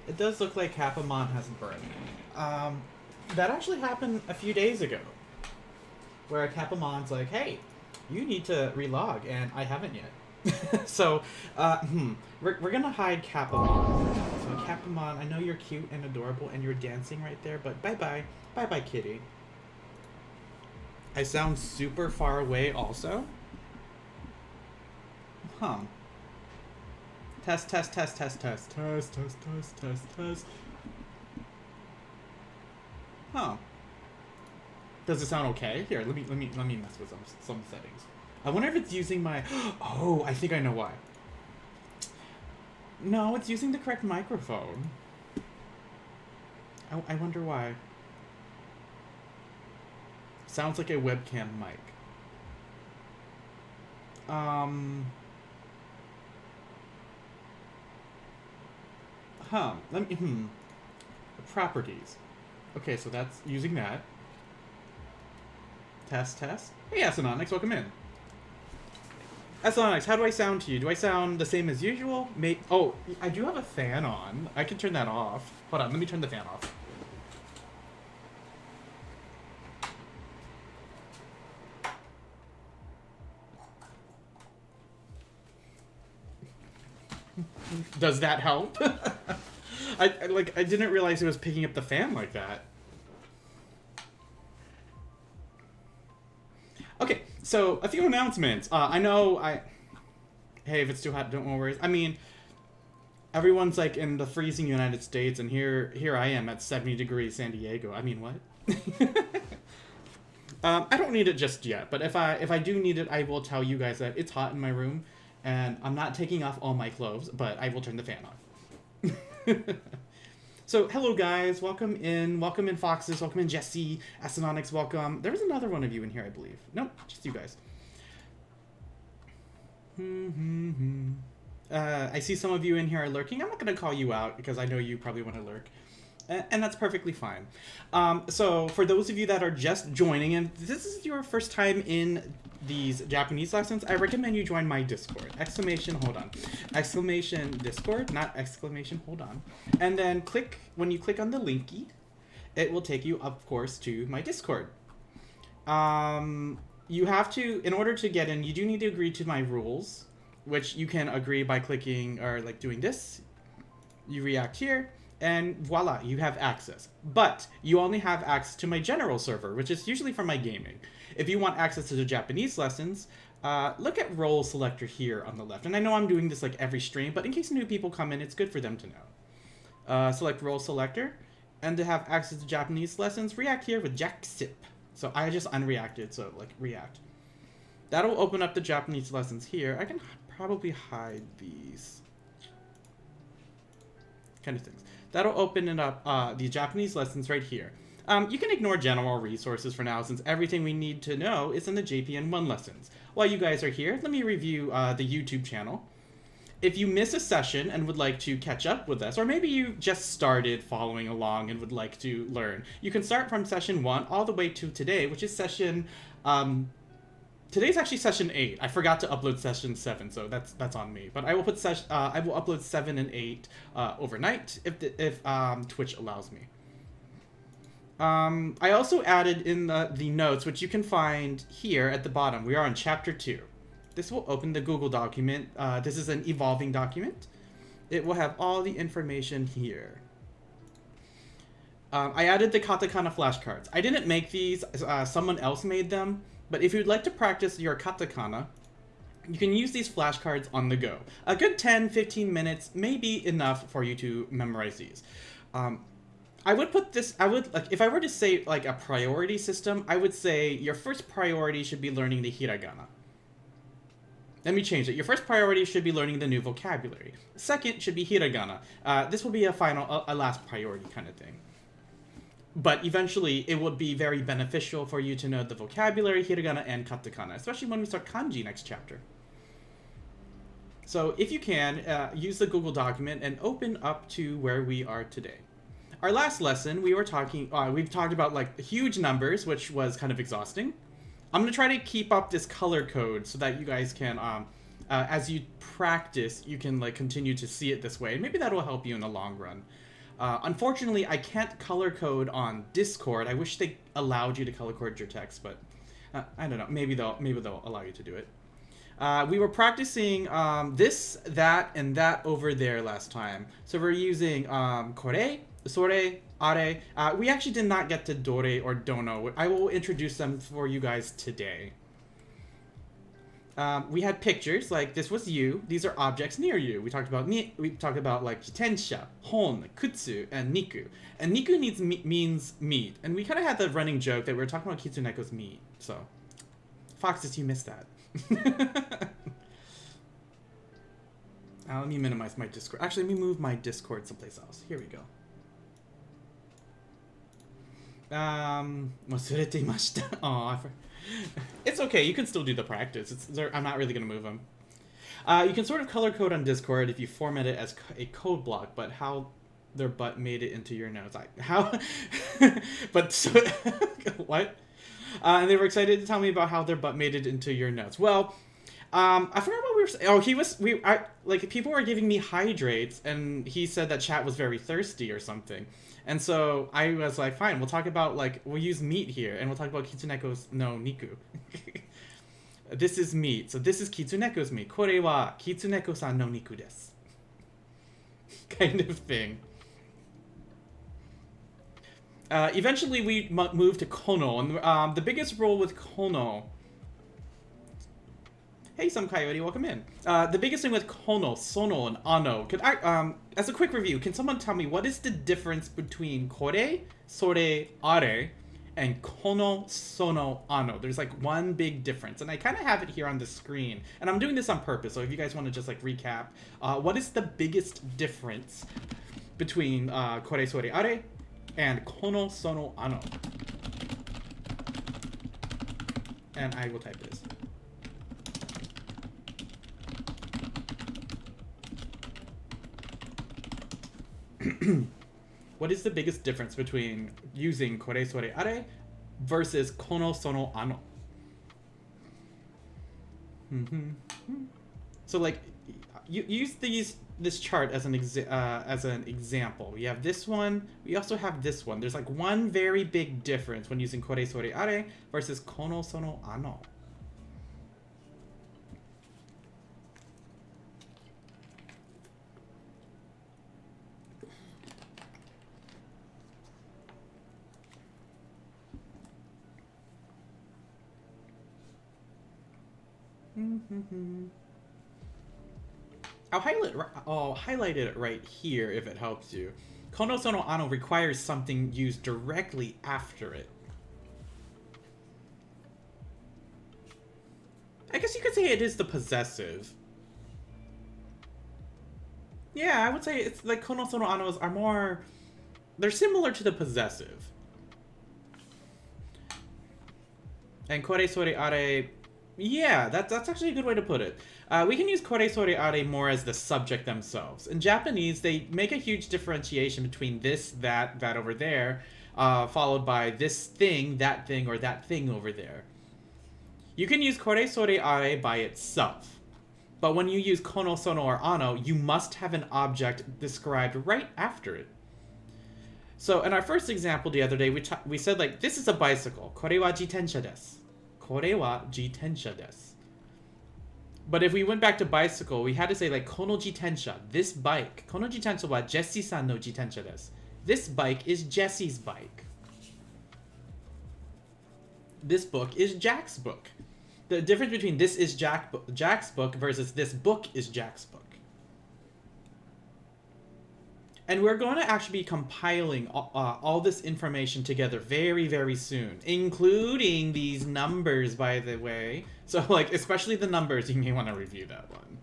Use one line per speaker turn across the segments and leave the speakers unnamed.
It does look like Capamon has a bird. Um, that actually happened a few days ago, where Capamon's like, "Hey, you need to relog," and I haven't yet. So, we're gonna hide Capamon. So Capamon, I know you're cute and adorable, and you're dancing right there, but bye bye, kitty. I sound super far away, also. Huh. Test, test, test, test, test, test, test, test, test, test. Huh. Does it sound okay? Here, let me mess with some settings. I wonder if it's using my. Oh, I think I know why. No, it's using the correct microphone. I wonder why. Sounds like a webcam mic. Let me. Properties. Okay, so that's using that. Test, test. Hey, Asononyx, welcome in. Asononyx, how do I sound to you? Do I sound the same as usual? Oh, I do have a fan on. I can turn that off. Hold on, let me turn the fan off. Does that help? I didn't realize it was picking up the fan like that. Okay, so a few announcements. Hey, if it's too hot, don't worry. I mean, everyone's like in the freezing United States, and here I am at 70 degrees San Diego. I mean, what? I don't need it just yet, but if I do need it, I will tell you guys that it's hot in my room, and I'm not taking off all my clothes, but I will turn the fan on. So, hello guys, welcome in Foxes, welcome in Jesse, Astronautics, welcome. There was another one of you in here, I believe. Nope, just you guys. I see some of you in here are lurking. I'm not going to call you out because I know you probably want to lurk. And that's perfectly fine. So, for those of you that are just joining, and this is your first time in these Japanese lessons, I recommend you join my Discord. Hold on. Exclamation Discord, not exclamation, hold on. And then when you click on the linky, it will take you, of course, to my Discord. You have to, in order to get in, you do need to agree to my rules, which you can agree by clicking, or like doing this. You react here. And voila, you have access. But you only have access to my general server, which is usually for my gaming. If you want access to the Japanese lessons, look at role selector here on the left. And I know I'm doing this like every stream, but in case new people come in, it's good for them to know. Select role selector. And to have access to Japanese lessons, react here with Jack Sip. So I just unreacted, so like react. That'll open up the Japanese lessons here. I can probably hide these kind of things. That'll open it up, the Japanese lessons right here. You can ignore general resources for now, since everything we need to know is in the JPN 1 lessons. While you guys are here, let me review the YouTube channel. If you miss a session and would like to catch up with us, or maybe you just started following along and would like to learn, you can start from session 1 all the way to today, which is session... Today's actually session 8. I forgot to upload session 7, so that's on me. But I will put I will upload 7 and 8 overnight if Twitch allows me. I also added in the notes, which you can find here at the bottom. We are on chapter 2. This will open the Google document. This is an evolving document. It will have all the information here. I added the katakana flashcards. I didn't make these. Someone else made them. But if you'd like to practice your katakana, you can use these flashcards on the go. A good 10-15 minutes may be enough for you to memorize these. I would put this, like, if I were to say, like, a priority system, I would say your first priority should be learning the hiragana. Let me change it. Your first priority should be learning the new vocabulary. Second should be hiragana. This will be a last priority kind of thing. But eventually, it would be very beneficial for you to know the vocabulary, hiragana, and katakana, especially when we start kanji next chapter. So if you can, use the Google document and open up to where we are today. Our last lesson, we've talked about like huge numbers, which was kind of exhausting. I'm going to try to keep up this color code so that you guys can, as you practice, you can like continue to see it this way. Maybe that will help you in the long run. Unfortunately, I can't color code on Discord. I wish they allowed you to color code your text, but I don't know. Maybe they'll allow you to do it. We were practicing this, that, and that over there last time. So we're using kore, sore, are. We actually did not get to dore or dono. I will introduce them for you guys today. We had pictures, like this was you. These are objects near you. We talked about like jitensha, hon, kutsu, and niku. And niku means meat. And we kind of had the running joke that we were talking about kitsuneko's meat. So, Foxes, you missed that. Let me minimize my Discord. Actually, let me move my Discord someplace else. Here we go. 忘れていました. Aw, it's okay. You can still do the practice. I'm not really going to move them. You can sort of color code on Discord if you format it as a code block, but how their butt made it into your notes. How? But so, what? And they were excited to tell me about how their butt made it into your notes. Well, I forgot what we were saying. Oh, people were giving me hydrates, and he said that chat was very thirsty or something. And so I was like, fine, we'll talk about, we'll use meat here, and we'll talk about kitsuneko's no niku. This is meat, so this is kitsuneko's meat. Kore wa kitsuneko-san no niku desu. Kind of thing. Eventually we moved to kono, and the biggest role with kono... Hey, some coyote, welcome in. The biggest thing with kono, sono, and ano. As a quick review, can someone tell me what is the difference between kore, sore, are, and kono, sono, ano? There's one big difference, and I kind of have it here on the screen. And I'm doing this on purpose, so if you guys want to just recap, what is the biggest difference between kore, sore, are, and kono, sono, ano? And I will type this. What is the biggest difference between using kore, sore, are versus kono, sono, ano? So you use this chart as an example. We have this one. We also have this one. There's one very big difference when using kore, sore, are versus kono, sono, ano. I'll highlight it right here if it helps you. Kono, sono, ano requires something used directly after it. I guess you could say it is the possessive. Yeah, I would say it's kono, sono, anos are more... They're similar to the possessive. And kore, sore, are... Yeah, that's actually a good way to put it. We can use kore, sore, are more as the subject themselves. In Japanese, they make a huge differentiation between this, that over there, followed by this thing, or that thing over there. You can use kore, sore, are by itself. But when you use kono, sono, or ano, you must have an object described right after it. So in our first example the other day, we said this is a bicycle. Kore wa jitensha desu. Kore wa jitensha desu. But if we went back to bicycle, we had to say kono jitensha, this bike. Kono jitensha wa Jessie-san no jitensha desu. This bike is Jesse's bike. This book is Jack's book. The difference between this is Jack's book versus this book is Jack's book. And we're going to actually be compiling all this information together very, very soon, including these numbers, by the way. So, especially the numbers, you may want to review that one.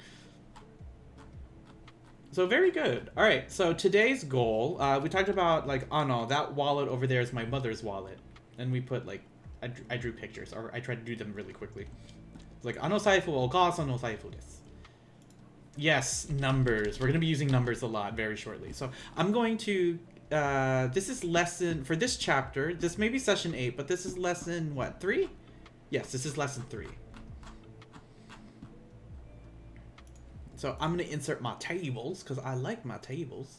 So, very good. All right, so today's goal, we talked about, ano, that wallet over there is my mother's wallet. And we put, I drew pictures, or I tried to do them really quickly. It's ano saifu wa okaasan no saifu desu. Yes, numbers. We're going to be using numbers a lot very shortly. So I'm going to, this is lesson, for this chapter, this may be session 8, but this is lesson, what, 3? Yes, this is lesson 3. So I'm going to insert my tables, because I like my tables.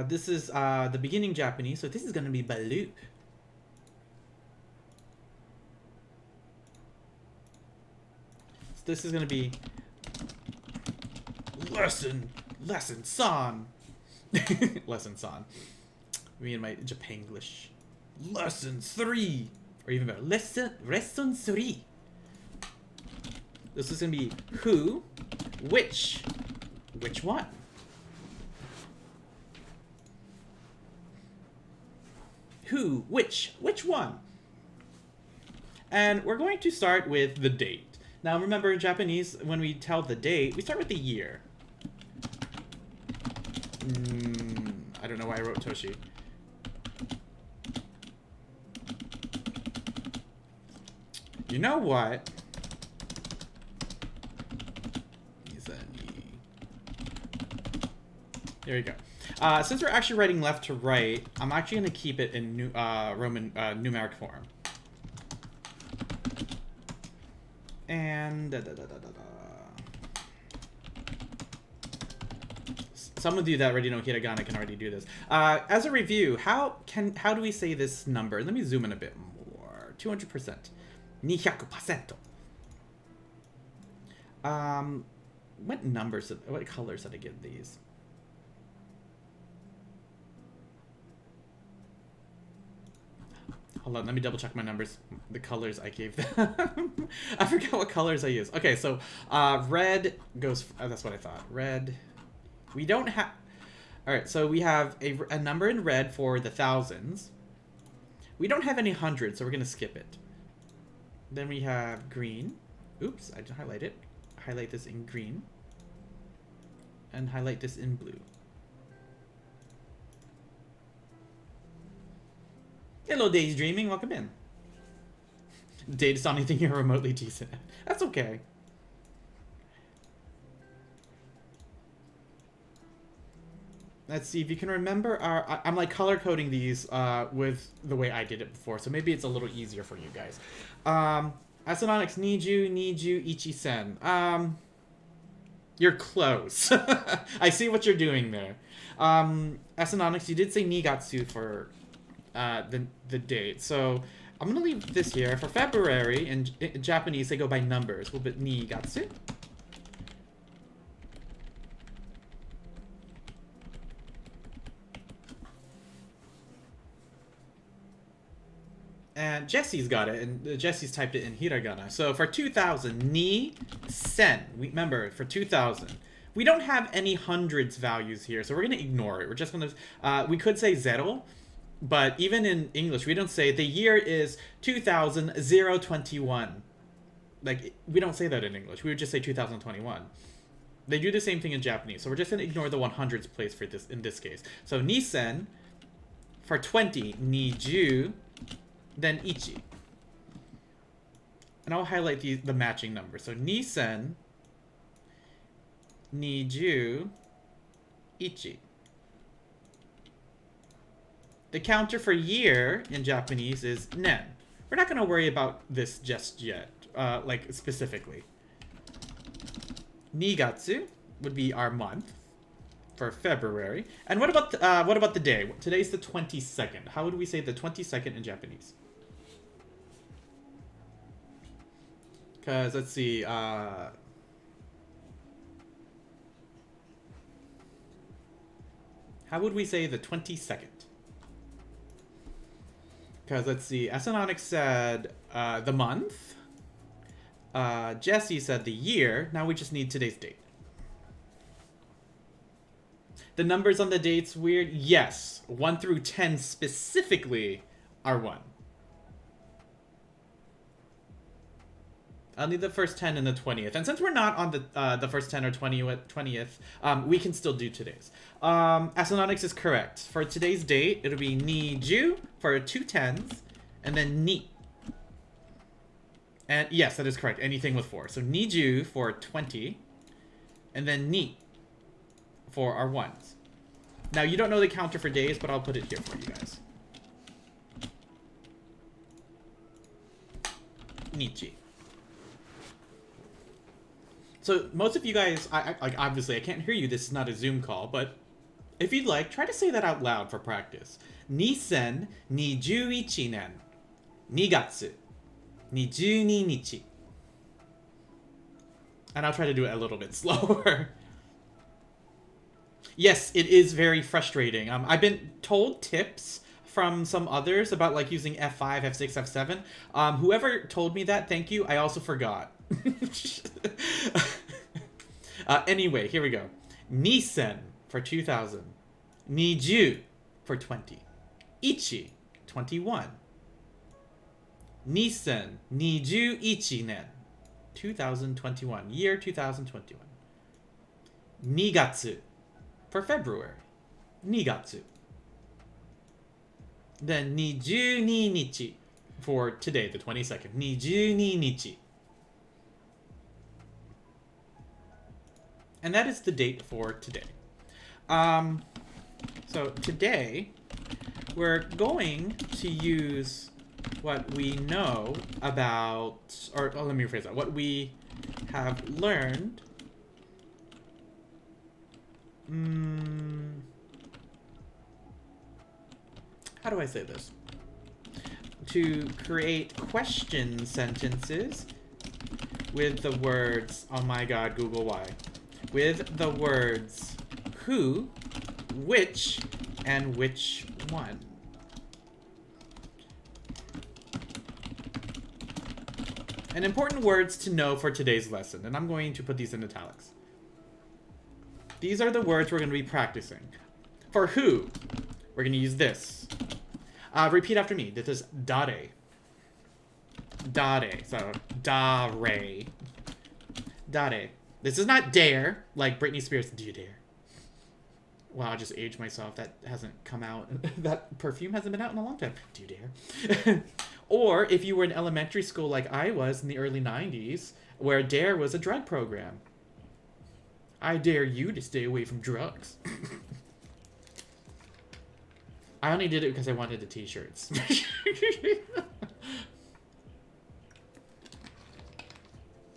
This is the beginning Japanese, so this is gonna be balu. So this is gonna be lesson san. Lesson san. Me and my Japanglish. Lesson 3, or even better, lesson 3. This is gonna be who, which one. Who, which one? And we're going to start with the date. Now remember, in Japanese, when we tell the date, we start with the year. I don't know why I wrote Toshi. You know what? There you go. Since we're actually writing left to right, I'm actually going to keep it in Roman numeric form. And some of you that already know hiragana can already do this. As a review, how do we say this number? Let me zoom in a bit more. 200%. 200%. What numbers? What colors did I give these? Hold on, let me double check my numbers. The colors I gave them. I forgot what colors I used. Okay, so red goes. That's what I thought. Red. We don't have. All right, so we have a number in red for the thousands. We don't have any hundreds, so we're gonna skip it. Then we have green. Oops, I didn't highlight it. Highlight this in green. And highlight this in blue. Hello, Daydreaming. Welcome in. Date is the only thing you're remotely decent at. That's okay. Let's see if you can remember our... I'm like color coding these with the way I did it before, so maybe it's a little easier for you guys. Asononics, Niju, Ichi-sen. You're close. I see what you're doing there. Asononics, you did say Nigatsu for the date, so I'm gonna leave this here. For February, in Japanese, they go by numbers. We'll put Nigatsu. And Jesse's got it, and Jesse's typed it in hiragana. So for 2000, ni-sen. Remember, for 2000. We don't have any hundreds values here, so we're going to ignore it. We're just going to... we could say zero, but even in English, we don't say the year is 2021. Like, we don't say that in English. We would just say 2021. They do the same thing in Japanese, so we're just going to ignore the 100s place for this in this case. So ni-sen, for 20, ni-ju, then ichi. And I'll highlight the matching numbers. So ni-sen, ni-ju, ichi. The counter for year in Japanese is nen. We're not going to worry about this just yet, like specifically. Nigatsu would be our month for February. And what about the day? Today's the 22nd. How would we say the 22nd in Japanese? Because, let's see, how would we say the 22nd? Because, let's see, Asononic said the month. Jesse said the year. Now we just need today's date. The numbers on the dates weird? Yes. 1 through 10 specifically are 1. I'll need the first 10 and the 20th. And since we're not on the first 10 or 20th, we can still do today's. Astronautics is correct. For today's date, it'll be ni-ju for 2 10s, and then ni. And yes, that is correct. Anything with 4. So ni-ju for 20, and then ni for our 1s. Now, you don't know the counter for days, but I'll put it here for you guys. Nichi. So most of you guys, like obviously I can't hear you. This is not a Zoom call, but If you'd like, try to say that out loud for practice. 2021年2月22日. And I'll try to do it a little bit slower. Yes, it is very frustrating. I've been told tips from some others about like using F5, F6, F7. Whoever told me that, thank you. I also forgot. Anyway, here we go. Nisen for 2000. Niju for 20. Ichi, 21. Nisen, Niju Ichi nen. 2021. Year 2021. Nigatsu for February. Nigatsu. Then Nijuni Nichi for today, the 22nd. Nijuni Nichi. And that is the date for today. So today, we're going to use what we know about, or let me rephrase that, what we have learned. How do I say this? To create question sentences with the words, oh my god, Google why. With the words who, which, and which one. And important words to know for today's lesson, and I'm going to put these in italics. These are the words we're going to be practicing. For who, we're going to use this. Repeat after me. This is dare. Dare. So, dare. Dare. This is not dare, like Britney Spears. Do you dare? Wow, I just aged myself. That hasn't come out. That perfume hasn't been out in a long time. Do you dare? Or if you were in elementary school like I was in the early 90s, where DARE was a drug program. I dare you to stay away from drugs. I only did it because I wanted the t-shirts.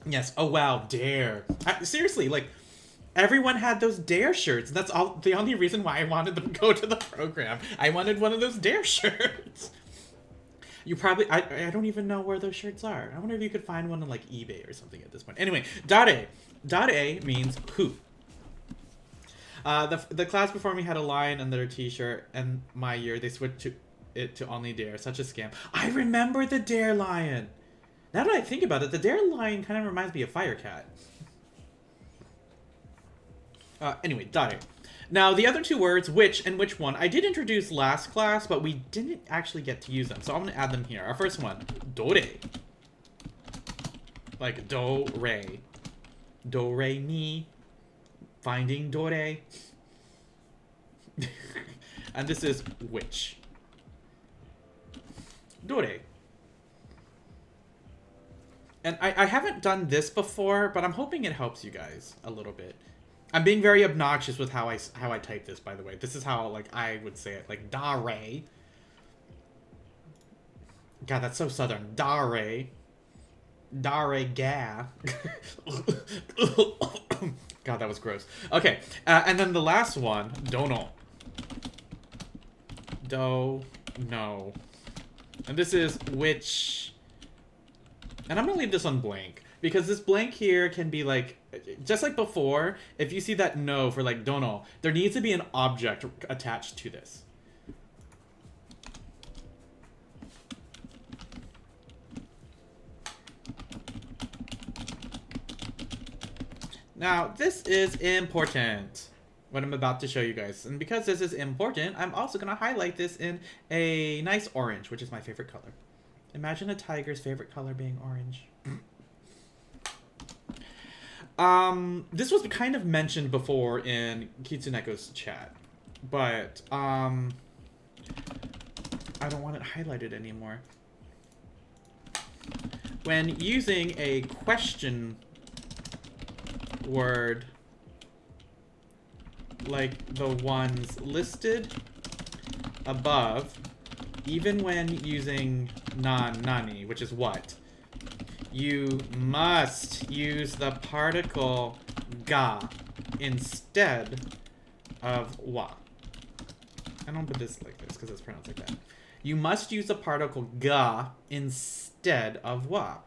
Yes. Oh, wow. DARE. Seriously, like, everyone had those DARE shirts. That's all. The only reason why I wanted them to go to the program. I wanted one of those DARE shirts. You probably... I don't even know where those shirts are. I wonder if you could find one on, like, eBay or something at this point. Anyway, dare. Dare means who. The class before me had a lion under their t-shirt, and my year they switched it to only DARE. Such a scam. I remember the DARE lion. Now that I think about it, the DARE lion kind of reminds me of Firecat. Anyway, dare. Now, the other two words, which and which one, I did introduce last class, but we didn't actually get to use them, so I'm going to add them here. Our first one, dore. Like do, re. Do, re, mi. Finding dore. And this is which. Dore. And I haven't done this before, but I'm hoping it helps you guys a little bit. I'm being very obnoxious with how I type this, by the way. This is how, like, I would say it. Like, dare. God, that's so southern. Dare. Dare ga. God, that was gross. Okay, and then the last one, dono. Do, no. And this is which... And I'm gonna leave this on blank, because this blank here can be like, just like before, if you see that no for like dono, there needs to be an object attached to this. Now, this is important, what I'm about to show you guys. And because this is important, I'm also gonna highlight this in a nice orange, which is my favorite color. Imagine a tiger's favorite color being orange. This was kind of mentioned before in Kitsuneko's chat, but I don't want it highlighted anymore. When using a question word like the ones listed above, even when using nani, which is what, you must use the particle ga instead of wa. I don't put this like this because it's pronounced like that. You must use the particle ga instead of wa.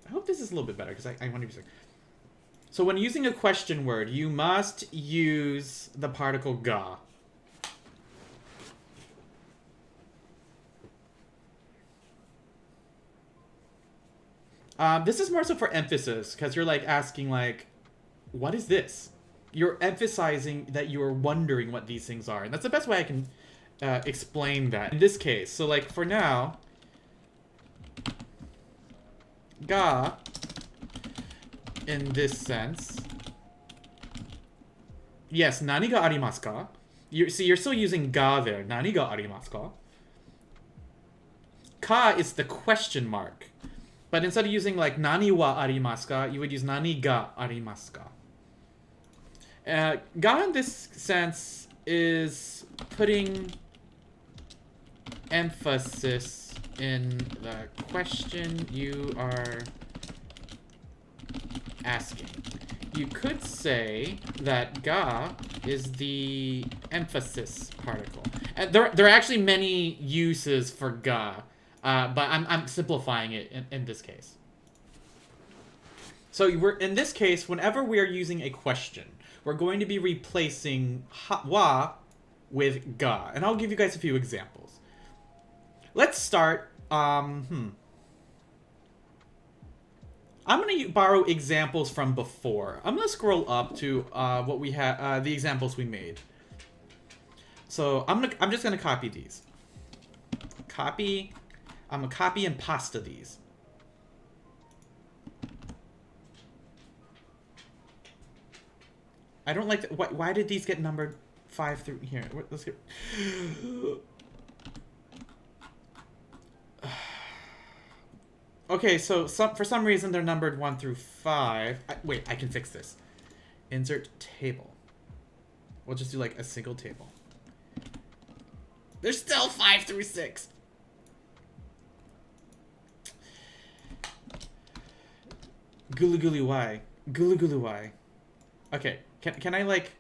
I hope this is a little bit better because I want to use it. So when using a question word, you must use the particle ga. This is more so for emphasis because you're like asking like, what is this? You're emphasizing that you're wondering what these things are. And that's the best way I can explain that in this case. So like for now, ga, in this sense, yes, nani ga arimasu ka? See, you're still using ga there. Nani ga arimasu ka? Ka is the question mark. But instead of using like nani wa arimasu ka, you would use nani ga arimasu ka. Ga in this sense is putting emphasis in the question you are asking. You could say that ga is the emphasis particle. And there are actually many uses for ga, but I'm simplifying it in this case. So in this case, whenever we are using a question, we're going to be replacing wa with ga. And I'll give you guys a few examples. Let's start. I'm going to borrow examples from before. I'm going to scroll up to what we had, the examples we made. So I'm just going to copy these. Copy. I'm going to copy and pasta these. I don't like why did these get numbered 5 through here? Let's get. Okay, so for some reason they're numbered 1 through 5. Wait, I can fix this. Insert table. We'll just do like a single table. There's still 5 through 6. Gulu gulu why? Gulu gulu why? Okay, can I like...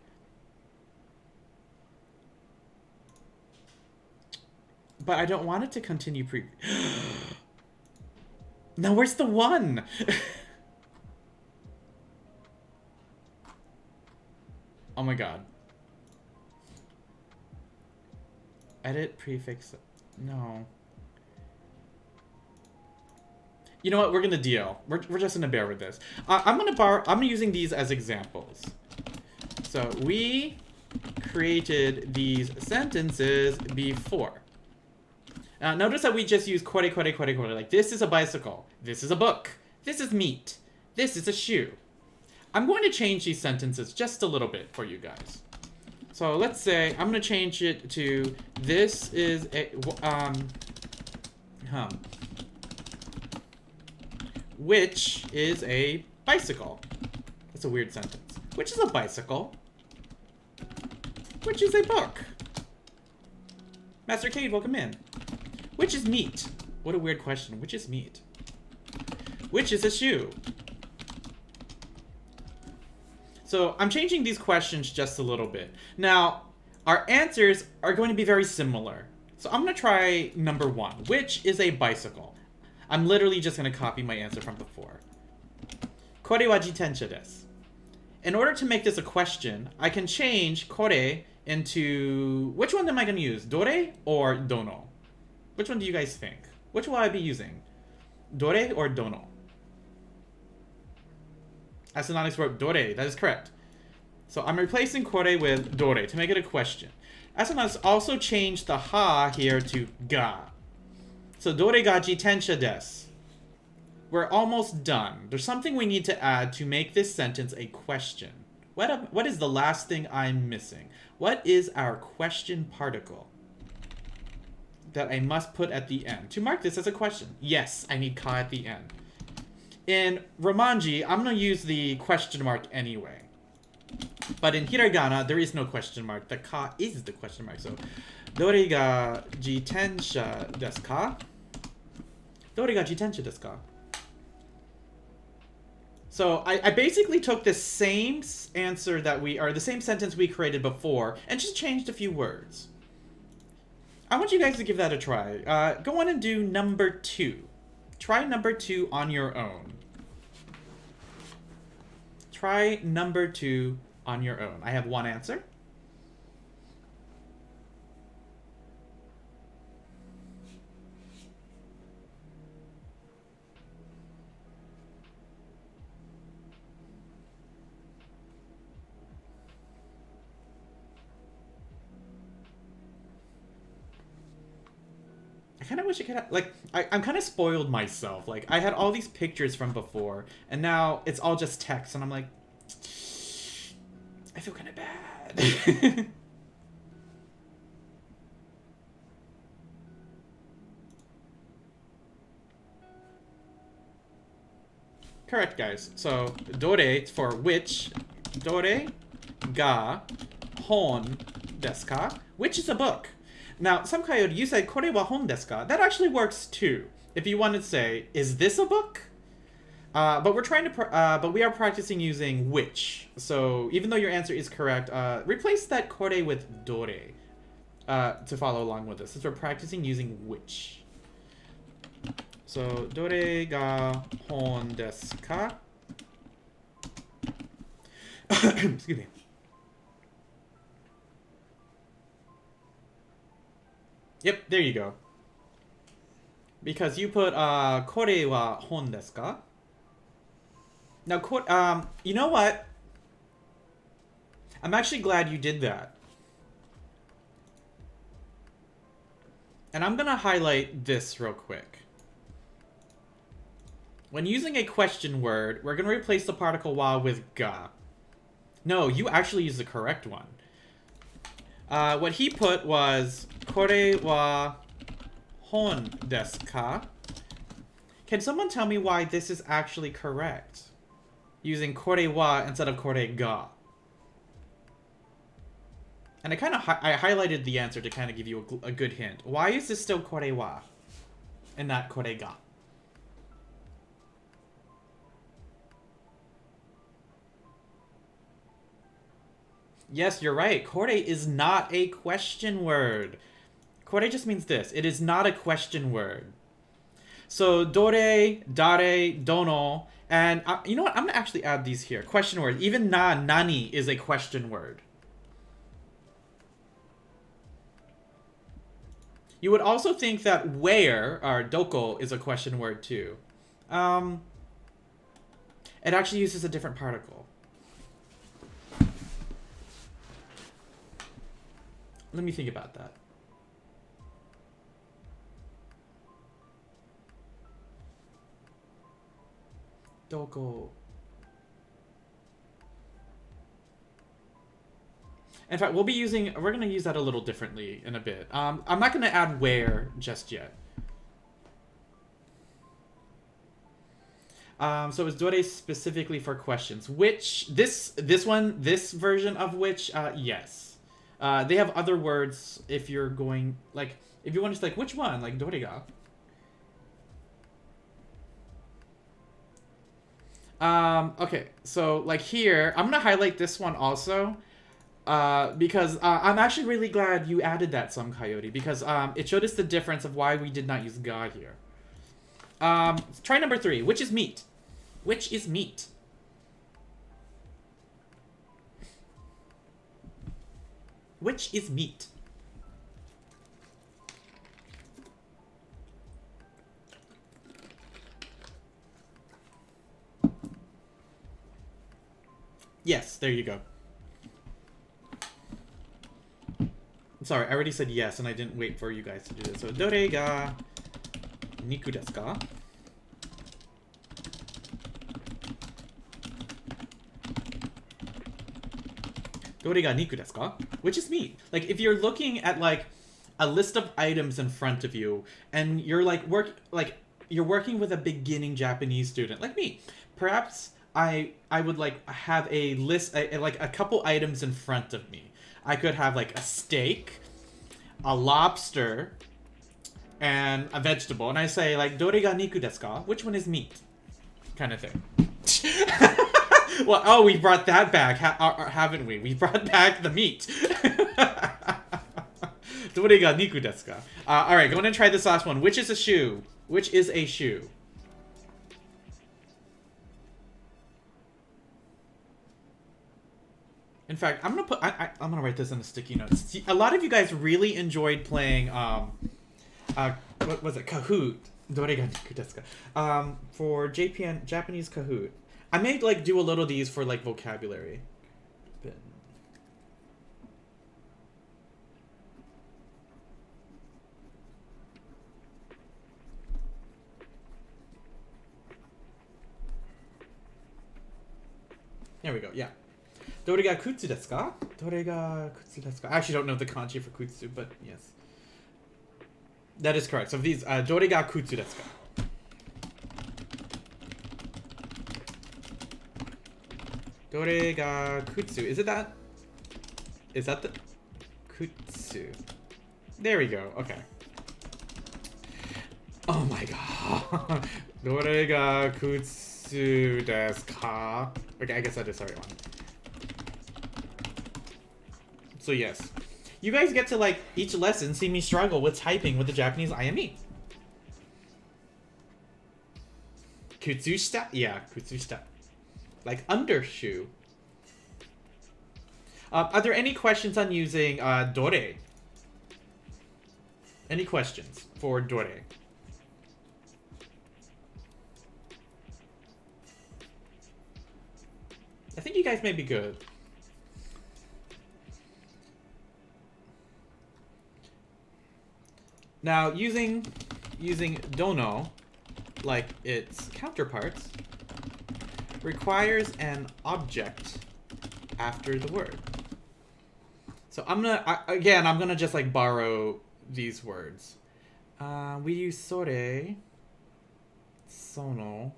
But I don't want it to continue Now where's the 1? Oh my god. Edit prefix. No. You know what? We're gonna deal. We're just gonna bear with this. I'm using these as examples. So we created these sentences before. Notice that we just use kore. Like, this is a bicycle. This is a book. This is meat. This is a shoe. I'm going to change these sentences just a little bit for you guys. So let's say I'm going to change it to this is a which is a bicycle. That's a weird sentence. Which is a bicycle? Which is a book? Master Cade, welcome in. Which is meat? What a weird question. Which is meat? Which is a shoe? So I'm changing these questions just a little bit. Now, our answers are going to be very similar. So I'm going to try number 1. Which is a bicycle? I'm literally just going to copy my answer from before. Kore wa jitensha desu. In order to make this a question, I can change kore into... Which one am I going to use? Dore or dono? Which one do you guys think? Which will I be using? Dore or dono? Asanonix wrote dore. That is correct. So I'm replacing kore with dore to make it a question. Asanonix also changed the ha here to ga. So dore ga jitensha desu. We're almost done. There's something we need to add to make this sentence a question. What is the last thing I'm missing? What is our question particle that I must put at the end to mark this as a question? Yes, I need ka at the end. In Romanji, I'm going to use the question mark anyway. But in Hiragana, there is no question mark. The ka is the question mark. So, dore ga jitensha desu ka? Dore ga jitensha desu ka? So I basically took the same answer that the same sentence we created before and just changed a few words. I want you guys to give that a try. Go on and do number 2. Try number 2 on your own. Try number 2 on your own. I have one answer. I kind of wish I could have, like, I'm kind of spoiled myself. Like, I had all these pictures from before, and now it's all just text, and I'm like, I feel kind of bad. Correct, guys. So, dore for which, dore ga hon desu ka? Which is a book. Now, some Coyote, you said kore wa hon desu ka? That actually works too. If you want to say, is this a book? But we're trying to, but we are practicing using which. So even though your answer is correct, replace that kore with dore to follow along with us, since we're practicing using which. So dore ga hon desu ka? Excuse me. Yep, there you go. Because you put kore wa hon desu ka? Now, you know what? I'm actually glad you did that. And I'm gonna highlight this real quick. When using a question word, we're gonna replace the particle wa with ga. No, you actually used the correct one. What he put was kore wa hon desu ka? Can someone tell me why this is actually correct? Using kore wa instead of kore ga. And I highlighted the answer to kind of give you a good hint. Why is this still kore wa and not kore ga? Yes, you're right. Kore is not a question word. Kore just means this. It is not a question word. So, dore, dare, dono, and you know what? I'm going to actually add these here. Question word. Even nani is a question word. You would also think that where, or doko, is a question word too. It actually uses a different particle. Let me think about that. Doko. In fact, we're going to use that a little differently in a bit. I'm not going to add where just yet. So it's dore specifically for questions. Which, this version of which, yes. They have other words if you're going, like, if you want to say, like, which one? Like, dore ga? Okay, so, like, here, I'm gonna highlight this one also. Because I'm actually really glad you added that, Some Coyote, because it showed us the difference of why we did not use ga here. Try number 3. Which is meat? Which is meat? Which is meat? Yes, there you go. Sorry, I already said yes, and I didn't wait for you guys to do this. So, dore ga niku desu ka? Dore ga niku desu ka? Which is meat. Like, if you're looking at, like, a list of items in front of you, and you're, like, you're working with a beginning Japanese student, like me, perhaps I would, like, have a list, like, a couple items in front of me. I could have, like, a steak, a lobster, and a vegetable. And I say, like, dore ga niku desu ka? Which one is meat? kind of thing. Well, oh, we brought that back, haven't we? We brought back the meat. Dorega niku desu ka? Alright, going to try this last one. Which is a shoe? Which is a shoe? In fact, I'm gonna write this in the sticky notes. A lot of you guys really enjoyed playing what was it? Kahoot. Dorega niku desu ka? For JPN, Japanese Kahoot. I may like do a little of these for like vocabulary. There we go, yeah. Dore ga kutsu desu ka? Dore ga kutsu desu ka? I actually don't know the kanji for kutsu, but yes. That is correct. So these, dore ga kutsu desu ka? Dore ga kutsu. Is it that? Is that the kutsu? There we go. Okay. Oh my god. Dore ga kutsu desu ka? Okay, I guess I just saw it wrong. So yes. You guys get to, like, each lesson see me struggle with typing with the Japanese IME. Kutsushita? Yeah, kutsushita. Like undershoe. Are there any questions on using dore? Any questions for dore? I think you guys may be good. Now, using dono, like its counterparts, requires an object after the word. So I'm gonna just like borrow these words. We use sore, sono.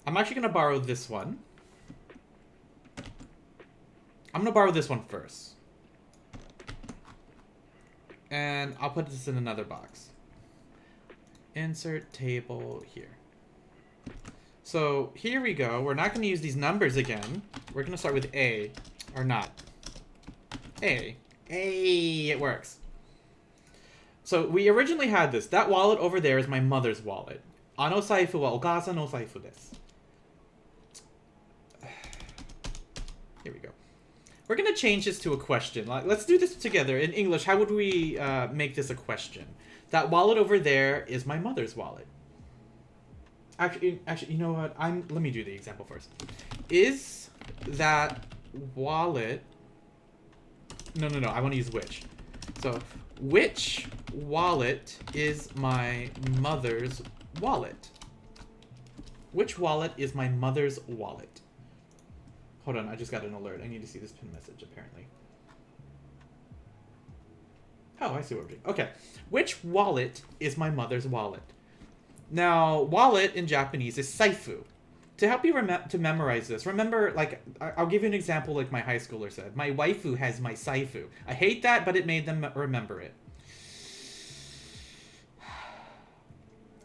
I'm actually gonna borrow this one. I'm gonna borrow this one first. And I'll put this in another box. Insert table here. So here we go. We're not gonna use these numbers again. We're gonna start with A, or not. A. A, it works. So we originally had this. That wallet over there is my mother's wallet. Ano saifu wa okasa no saifu desu. Here we go. We're going to change this to a question. Let's do this together. In English, how would we make this a question? That wallet over there is my mother's wallet. Actually, you know what? Let me do the example first. Is that wallet... No. I want to use which. So, which wallet is my mother's wallet? Which wallet is my mother's wallet? Hold on, I just got an alert. I need to see this pin message, apparently. Oh, I see what we're doing. Okay. Which wallet is my mother's wallet? Now, wallet in Japanese is saifu. To help you to memorize this, remember, like, I'll give you an example like my high schooler said. My waifu has my saifu. I hate that, but it made them remember it.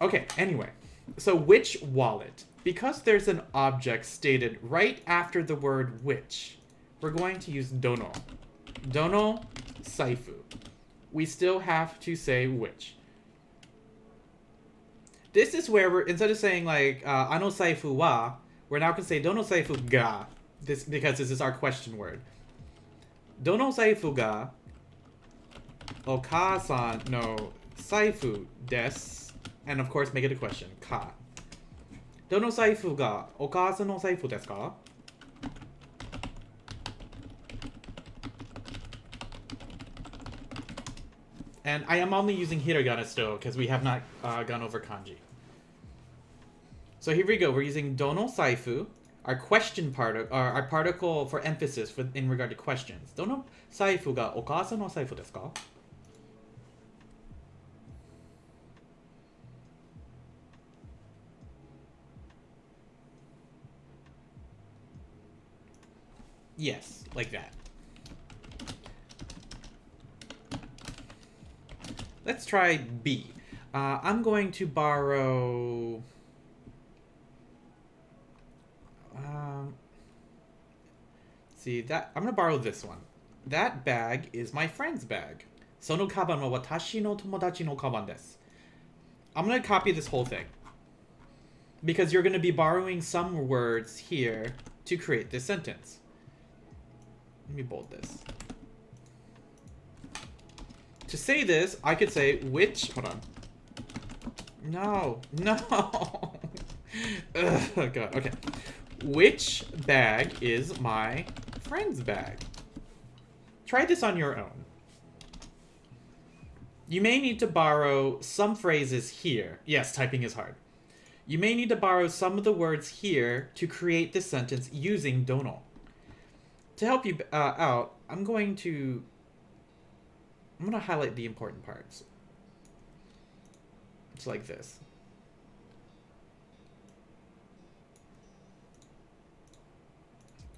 Okay, anyway. So, which wallet? Because there's an object stated right after the word which, we're going to use dono. Dono saifu. We still have to say which. This is where we're, instead of saying like, ano saifu wa, we're now going to say dono saifu ga. Because this is our question word. Dono saifu ga okasan no saifu desu. And of course, make it a question. Ka. Dono saifu ga okasan no saifu desu ka? And I am only using hiragana still, because we have not gone over kanji. So here we go. We're using dono saifu, our question part, our particle for emphasis in regard to questions. Dono saifu ga okasan no saifu desu ka? Yes, like that. Let's try B. I'm going to borrow... see, that I'm going to borrow this one. That bag is my friend's bag. そのカバンは私の友達のカバンです. I'm going to copy this whole thing. Because you're going to be borrowing some words here to create this sentence. Let me bold this. To say this, I could say, which... Hold on. No. No. Oh, God. Okay. Which bag is my friend's bag? Try this on your own. You may need to borrow some phrases here. Yes, typing is hard. You may need to borrow some of the words here to create this sentence using dono. To help you out, I'm going to highlight the important parts. It's like this.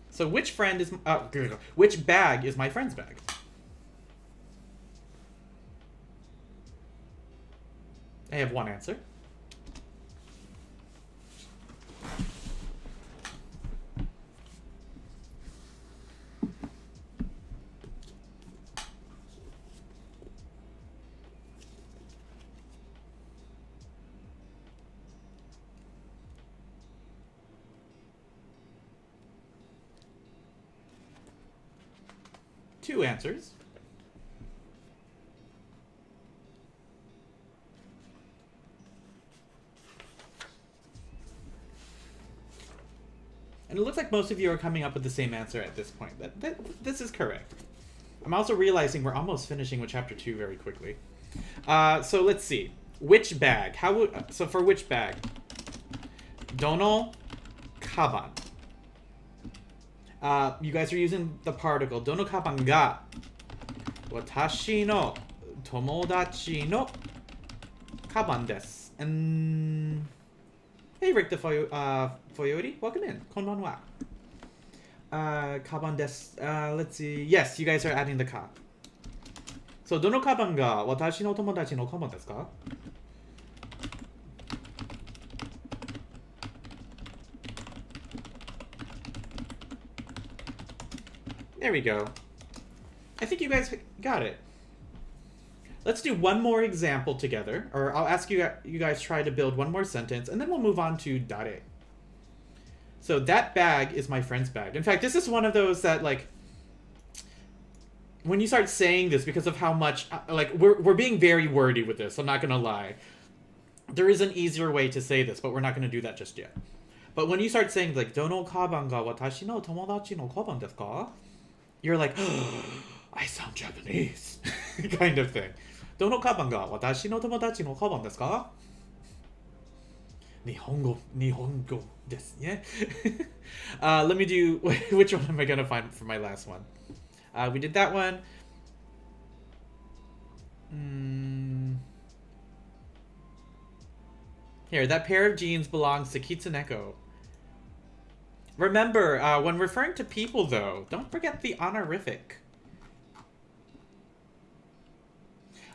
So which friend is which bag is my friend's bag? I have one answer. Two answers. And it looks like most of you are coming up with the same answer at this point. This is correct. I'm also realizing we're almost finishing with chapter 2 very quickly. So let's see. Which bag? So for which bag? Dono kaban. You guys are using the particle. Dono kaban ga watashi no tomodachi no kaban desu. And hey, Rick the Foyori, welcome in. Konbanwa. Kaban desu. Let's see. Yes, you guys are adding the ka. So, どのカバンが私の友達のカバンですか? There we go. I think you guys got it. Let's do one more example together, or I'll ask you guys try to build one more sentence, and then we'll move on to dare. So that bag is my friend's bag. In fact, this is one of those that, like, when you start saying this, because of how much, like, we're being very wordy with this, I'm not gonna lie. There is an easier way to say this, but we're not gonna do that just yet. But when you start saying, like, どのカバンが私の友達のカバンですか? You're like, oh, I sound Japanese. Kind of thing. どのカバンが私の友達のカバンですか? 日本語ですね. Let me do, which one am I gonna find for my last one? We did that one. Here, that pair of jeans belongs to Kitsuneko. Remember, when referring to people, though, don't forget the honorific.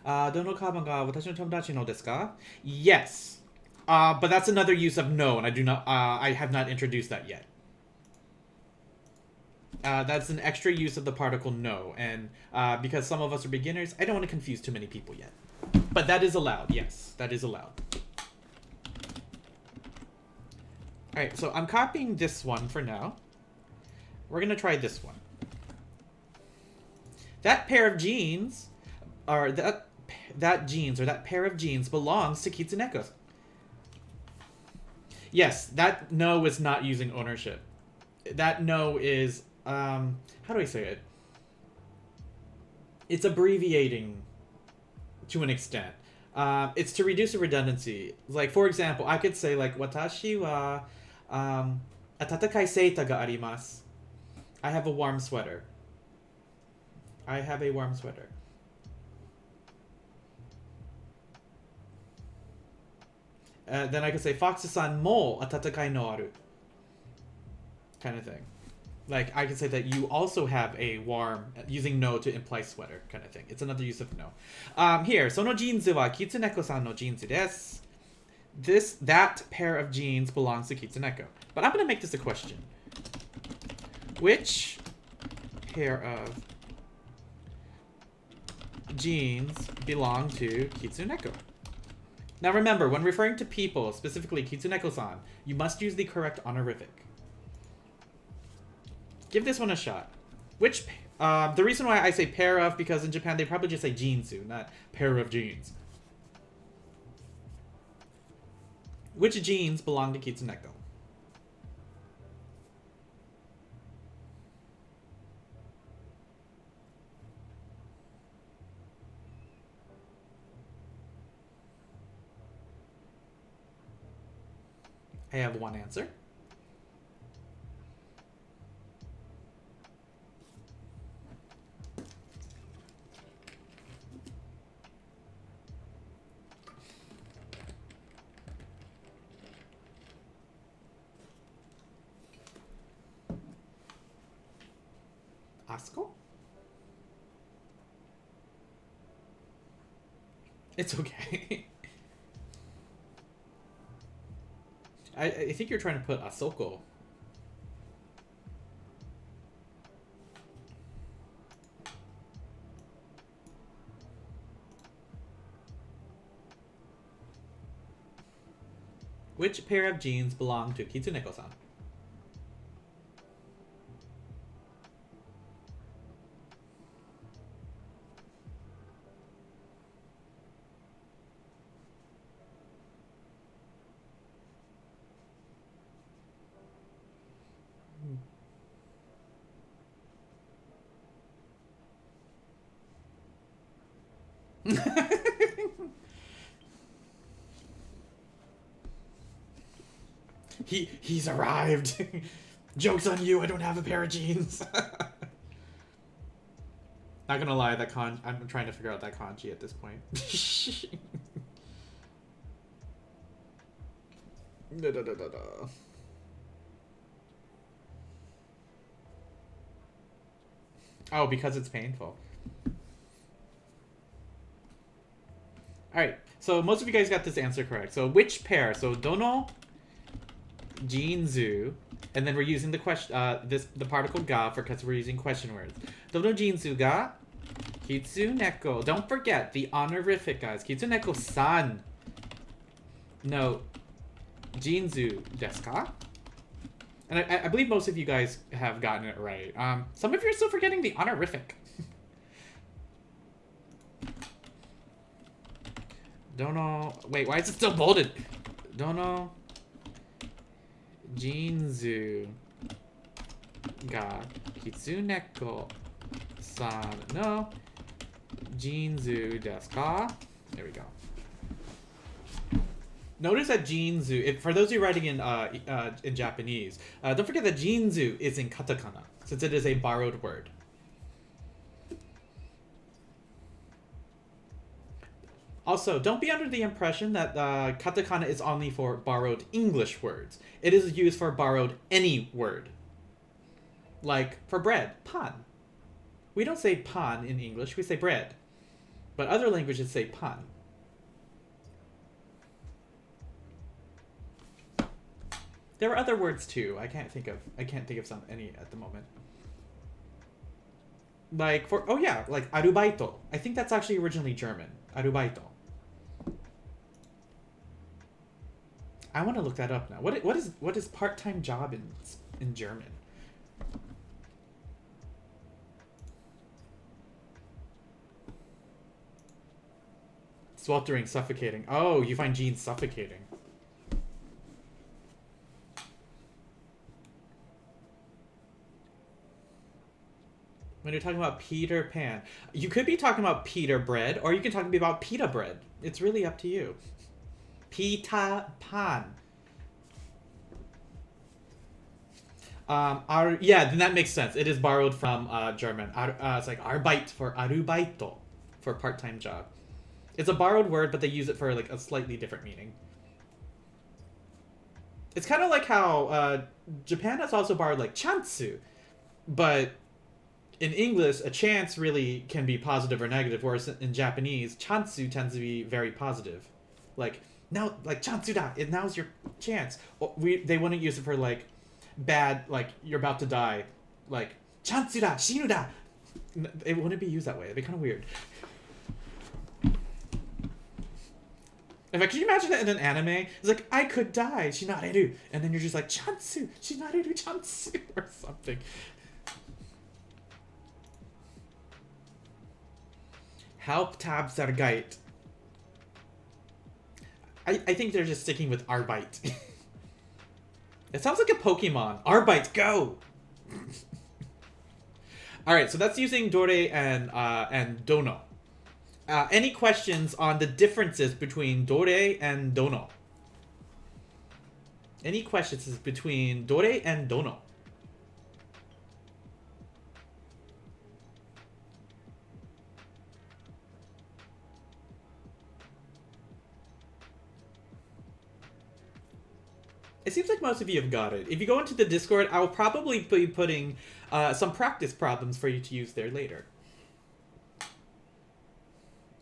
どのカバンが私の友達のですか? Yes. But that's another use of no, and I have not introduced that yet. That's an extra use of the particle no, and because some of us are beginners, I don't want to confuse too many people yet. But that is allowed, yes, that is allowed. Alright, so I'm copying this one for now. We're gonna try this one. That pair of jeans, or that pair of jeans belongs to Kitsuneko. Yes, that no is not using ownership. That no is, how do I say it? It's abbreviating to an extent. It's to reduce the redundancy. Like, for example, I could say, like, watashi wa atatakai seita ga arimasu. I have a warm sweater. I have a warm sweater. Then I could say, Foxy-san mo atatakai no aru. Kind of thing. Like, I can say that you also have a warm, using no to imply sweater kind of thing. It's another use of no. Here, そのジーンズはキツネコさんのジーンズです. That pair of jeans belongs to Kitsuneko. But I'm going to make this a question. Which pair of jeans belong to Kitsuneko? Now remember, when referring to people, specifically Kitsuneko-san, you must use the correct honorific. Give this one a shot. Which, the reason why I say pair of, because in Japan they probably just say jeansu, not pair of jeans. Which jeans belong to Kitsuneko? I have one answer. Asuko? It's okay. I think you're trying to put Asoko. Which pair of jeans belong to Kitsuneko-san? He's arrived. Joke's on you, I don't have a pair of jeans. Not gonna lie, I'm trying to figure out that kanji at this point. Oh, because it's painful. Alright, so most of you guys got this answer correct. So which pair? So dono jinzu, and then we're using the question the particle ga because we're using question words. Dono jinzu ga kitsuneko. Don't forget the honorific, guys. Kitsuneko-san. No. Jinzu desu ka? And I believe most of you guys have gotten it right. Some of you are still forgetting the honorific. Dono... Wait, why is it still bolded? Dono... Jinzu... ga... Kitsuneko-san no... Jinzu desu ka? There we go. Notice that Jinzu, for those of you writing in Japanese, don't forget that Jinzu is in katakana, since it is a borrowed word. Also, don't be under the impression that katakana is only for borrowed English words. It is used for borrowed any word. Like, for bread, pan. We don't say pan in English, we say bread. But other languages say pan. There are other words too. I can't think of any at the moment. Like like arubaito. I think that's actually originally German. Arubaito. I want to look that up now. What is part-time job in German? Sweltering, suffocating. Oh, you find jeans suffocating. When you're talking about Peter Pan, you could be talking about Peter bread, or you can talk about pita bread. It's really up to you. Pita pan. Yeah, then that makes sense. It is borrowed from German. It's like Arbeit for Arubaito for part-time job. It's a borrowed word, but they use it for like a slightly different meaning. It's kind of like how Japan has also borrowed like chantsu. But in English, a chance really can be positive or negative, whereas in Japanese, chansu tends to be very positive. Like, now, like, chansu da, now's your chance. They wouldn't use it for, like, bad, like, you're about to die. Like, chansu da, shinu da. It wouldn't be used that way. It'd be kind of weird. In fact, can you imagine that in an anime? It's like, I could die, shinareru. And then you're just like, chansu, shinareru, chansu, or something. Hauptabzergeit. I think they're just sticking with Arbeit. It sounds like a Pokemon. Arbeit, go! Alright, so that's using Dore and Dono. Any questions on the differences between Dore and Dono? Any questions between Dore and Dono? It seems like most of you have got it. If you go into the Discord, I will probably be putting some practice problems for you to use there later.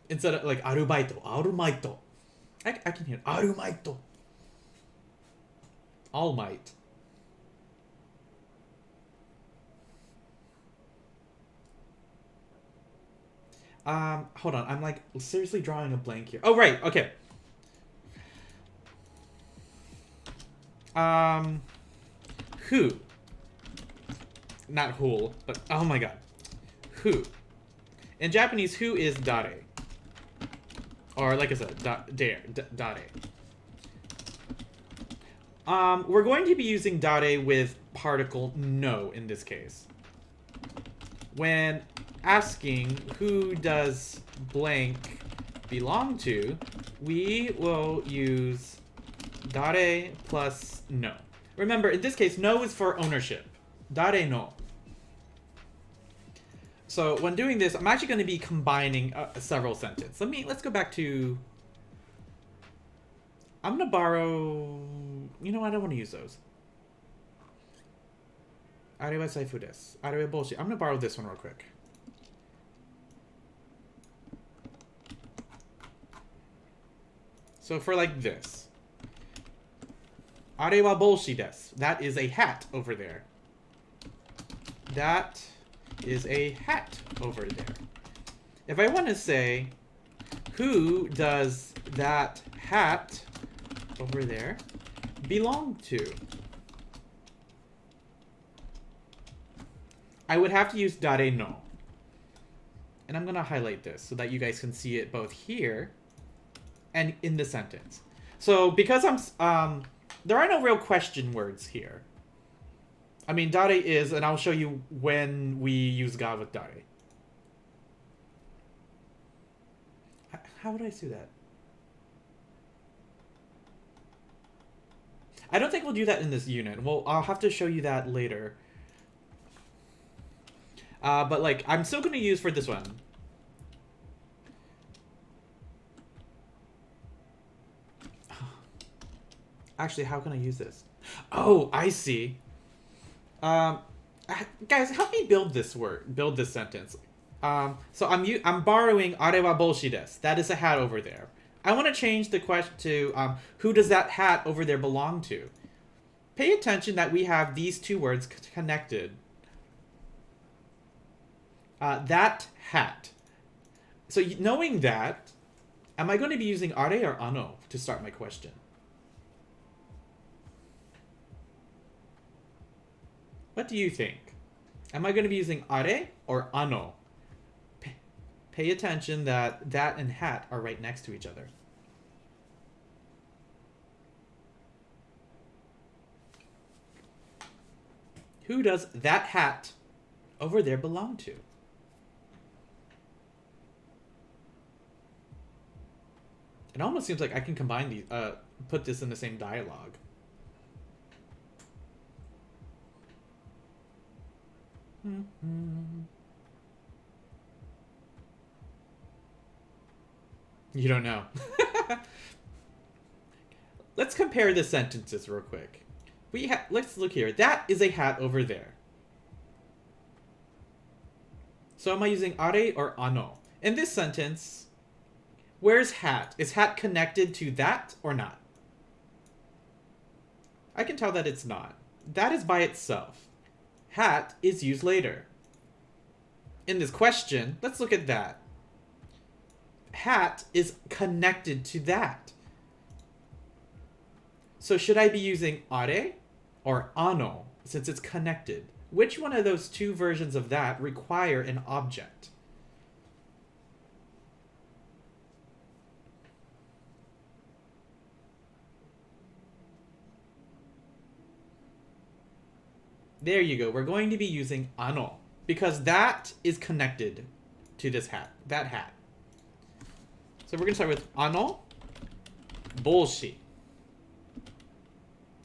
Instead of like arubaito, arumaito. I can hear arumaito. All might. Hold on. I'm like seriously drawing a blank here. Oh, right. Okay. Who? Not who, but oh my god. Who? In Japanese, who is dare? Or like I said, dare. We're going to be using dare with particle no in this case. When asking who does blank belong to, we will use dare plus no. Remember, in this case, no is for ownership. Dare no. So when doing this, I'm actually going to be combining several sentences. Let's go back to... I'm going to borrow... You know, I don't want to use those. Are wa saifu desu. Are wa boshi. I'm going to borrow this one real quick. So for like this. Are wa boshi desu. That is a hat over there. That is a hat over there. If I want to say, who does that hat over there belong to? I would have to use dare no. And I'm going to highlight this so that you guys can see it both here and in the sentence. So because there are no real question words here. I mean, dare is, and I'll show you when we use ga with dare. How would I do that? I don't think we'll do that in this unit. Well, I'll have to show you that later. But like, I'm still going to use for this one. Actually, how can I use this? Oh, I see. Guys, help me build this sentence. So I'm borrowing are wa boshi desu. That is a hat over there. I want to change the question to who does that hat over there belong to? Pay attention that we have these two words connected. That hat. So knowing that, am I going to be using are or ano to start my question? What do you think? Am I going to be using are or ano? Pay attention that that and hat are right next to each other. Who does that hat over there belong to? It almost seems like I can combine these, put this in the same dialogue. You don't know. Let's compare the sentences real quick. Let's look here. That is a hat over there. So am I using are or ano? In this sentence, where's hat? Is hat connected to that or not? I can tell that it's not. That is by itself. Hat is used later. In this question, let's look at that. Hat is connected to that. So should I be using are or ano since it's connected? Which one of those two versions of that require an object? There you go. We're going to be using ano because that is connected to this hat, that hat. So we're going to start with ano boshi.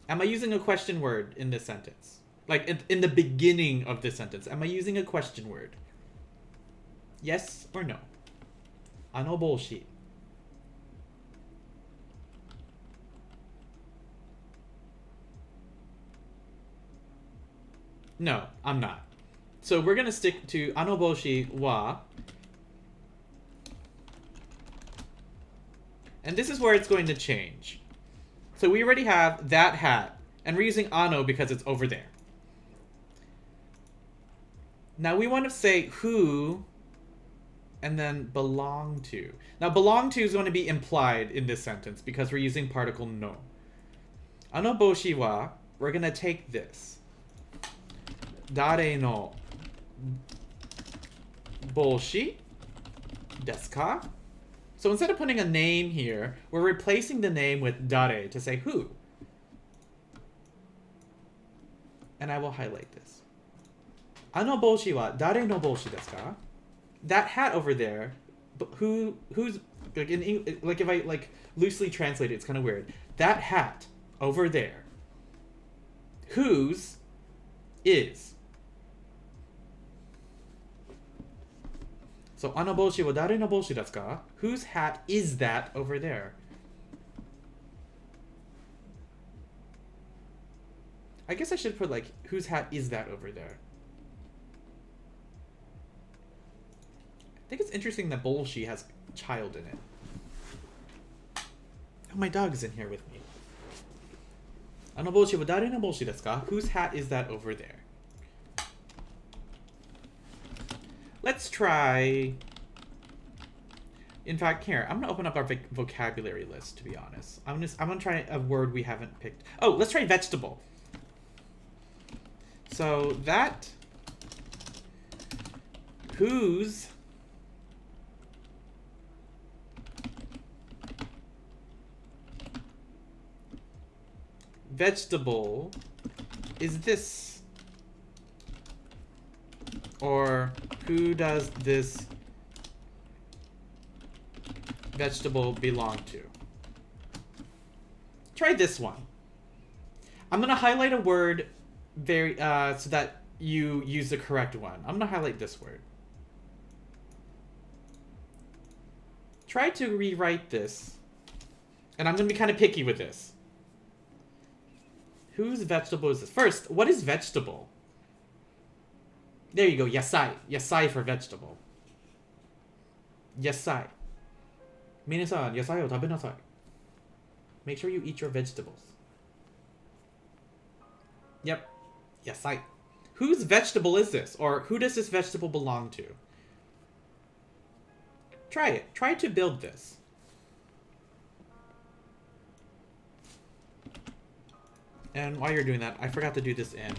Am I using a question word in this sentence? Like in the beginning of this sentence, am I using a question word? Yes or no? Ano boshi. No, I'm not. So we're going to stick to ano boshi wa. And this is where it's going to change. So we already have that hat, and we're using ano because it's over there. Now we want to say who and then belong to. Now belong to is going to be implied in this sentence because we're using particle no. Ano boshi wa, we're going to take this. Dare no boshi desu ka? So instead of putting a name here, we're replacing the name with dare to say who. And I will highlight this. Ano boshi wa dare no boshi desu ka? That hat over there, who's like like if I like loosely translate it, it's kind of weird. That hat over there, whose is. So ano boshi wa dare no boshi desu ka? Whose hat is that over there? I guess I should put like whose hat is that over there? I think it's interesting that boshi has child in it. Oh, my dog is in here with me. Ano boshi wa dare no boshi desu ka? Whose hat is that over there? Let's try... In fact, here, I'm going to open up our vocabulary list, to be honest. I'm gonna try a word we haven't picked. Oh, let's try vegetable. So, that... Whose... vegetable is this? Or who does this vegetable belong to? Try this one. I'm going to highlight a word very so that you use the correct one. I'm going to highlight this word. Try to rewrite this. And I'm going to be kind of picky with this. Whose vegetable is this? First, what is vegetable? There you go, yasai. Yasai for vegetable. Yasai. Minasan, yasai o tabenasai. Make sure you eat your vegetables. Yep. Yasai. Whose vegetable is this? Or who does this vegetable belong to? Try it. Try to build this. And while you're doing that, I forgot to do this in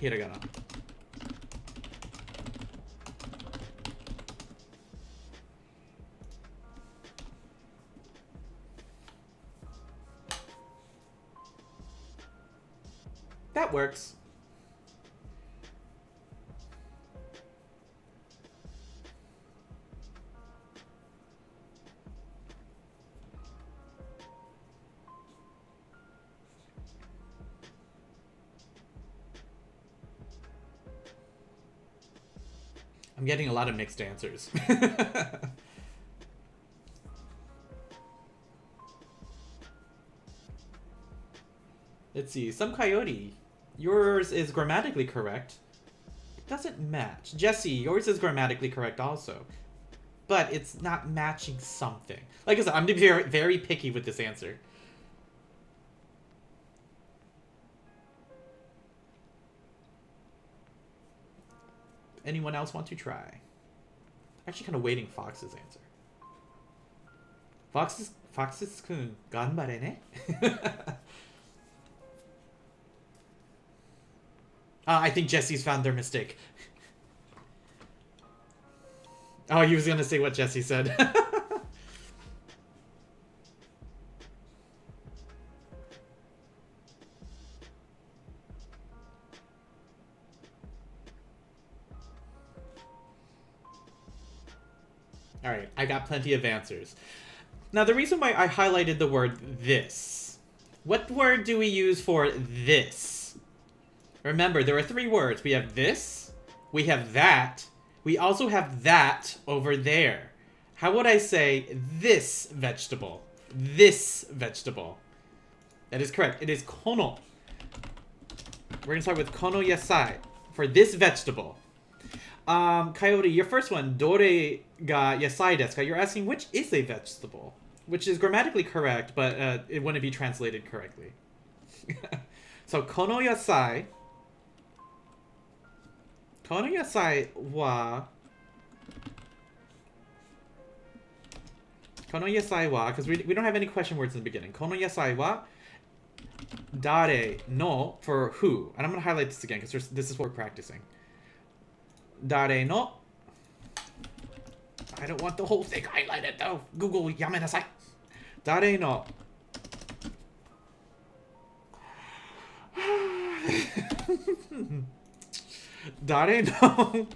hiragana. That works. I'm getting a lot of mixed answers. Let's see. Some coyote. Yours is grammatically correct. doesn't match. Jesse, yours is grammatically correct also. But it's not matching something. Like I said, I'm very, very picky with this answer. Anyone else want to try? Actually kind of waiting Fox's answer. Fox's-kun, ganbare ne? I think Jesse's found their mistake. Oh, he was gonna say what Jesse said. Alright, I got plenty of answers. Now, the reason why I highlighted the word this. What word do we use for this? Remember, there are 3 words. We have this, we have that, we also have that over there. How would I say this vegetable? This vegetable. That is correct. It is kono. We're going to start with kono yasai for this vegetable. Coyote, your first one, dore ga yasai desu ka? You're asking which is a vegetable, which is grammatically correct, but it wouldn't be translated correctly. So, kono yasai wa... Kono yasai wa, because we don't have any question words in the beginning. Kono yasai wa dare no for who. And I'm going to highlight this again, because this is what we're practicing. Dare no... I don't want the whole thing highlighted, though. Google, yamenasai. Dare no... Dare no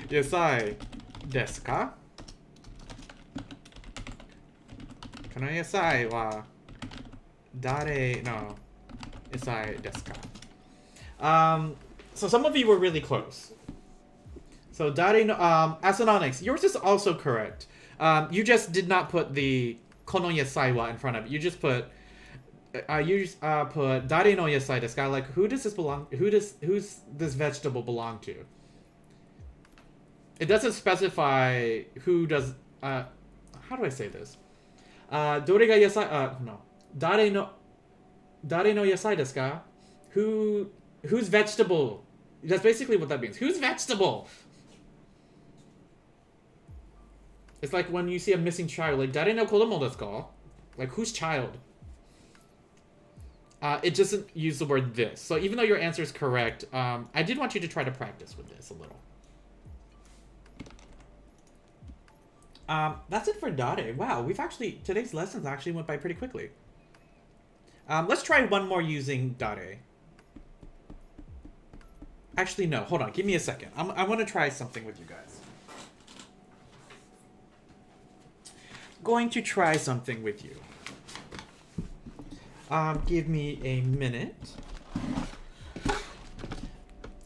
yasai desu ka? Kono yasai wa dare no yasai desu ka? So some of you were really close. So dare no Asanonix, yours is also correct. You just did not put the kono yasai wa in front of it. You just put put dare no yasai desu ka? Like, who does this belong? Who's this vegetable belong to? It doesn't specify who does. How do I say this? Dore ga yasai? No. Dare no yasai desu ka? Whose vegetable? That's basically what that means. Whose vegetable? It's like when you see a missing child, like dare no kodomo desu ka? Like, whose child? It doesn't use the word this. So even though your answer is correct, I did want you to try to practice with this a little. That's it for dare. Wow, today's lessons actually went by pretty quickly. Let's try one more using dare. Actually, no, hold on, give me a second. I want to try something with you guys. Going to try something with you. Give me a minute.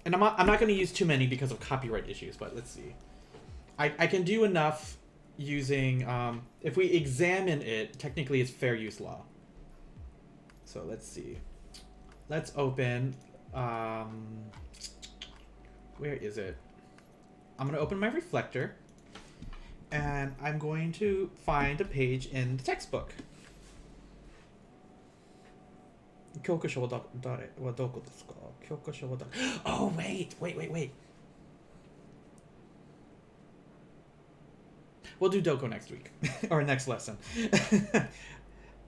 And I'm not going to use too many because of copyright issues, but let's see. I can do enough using, if we examine it, technically it's fair use law. So let's see. Let's open, where is it? I'm going to open my reflector, and I'm going to find a page in the textbook. 教科書は誰はどこですか? 教科書は誰? Oh, wait. We'll do Doko next week. Or next lesson.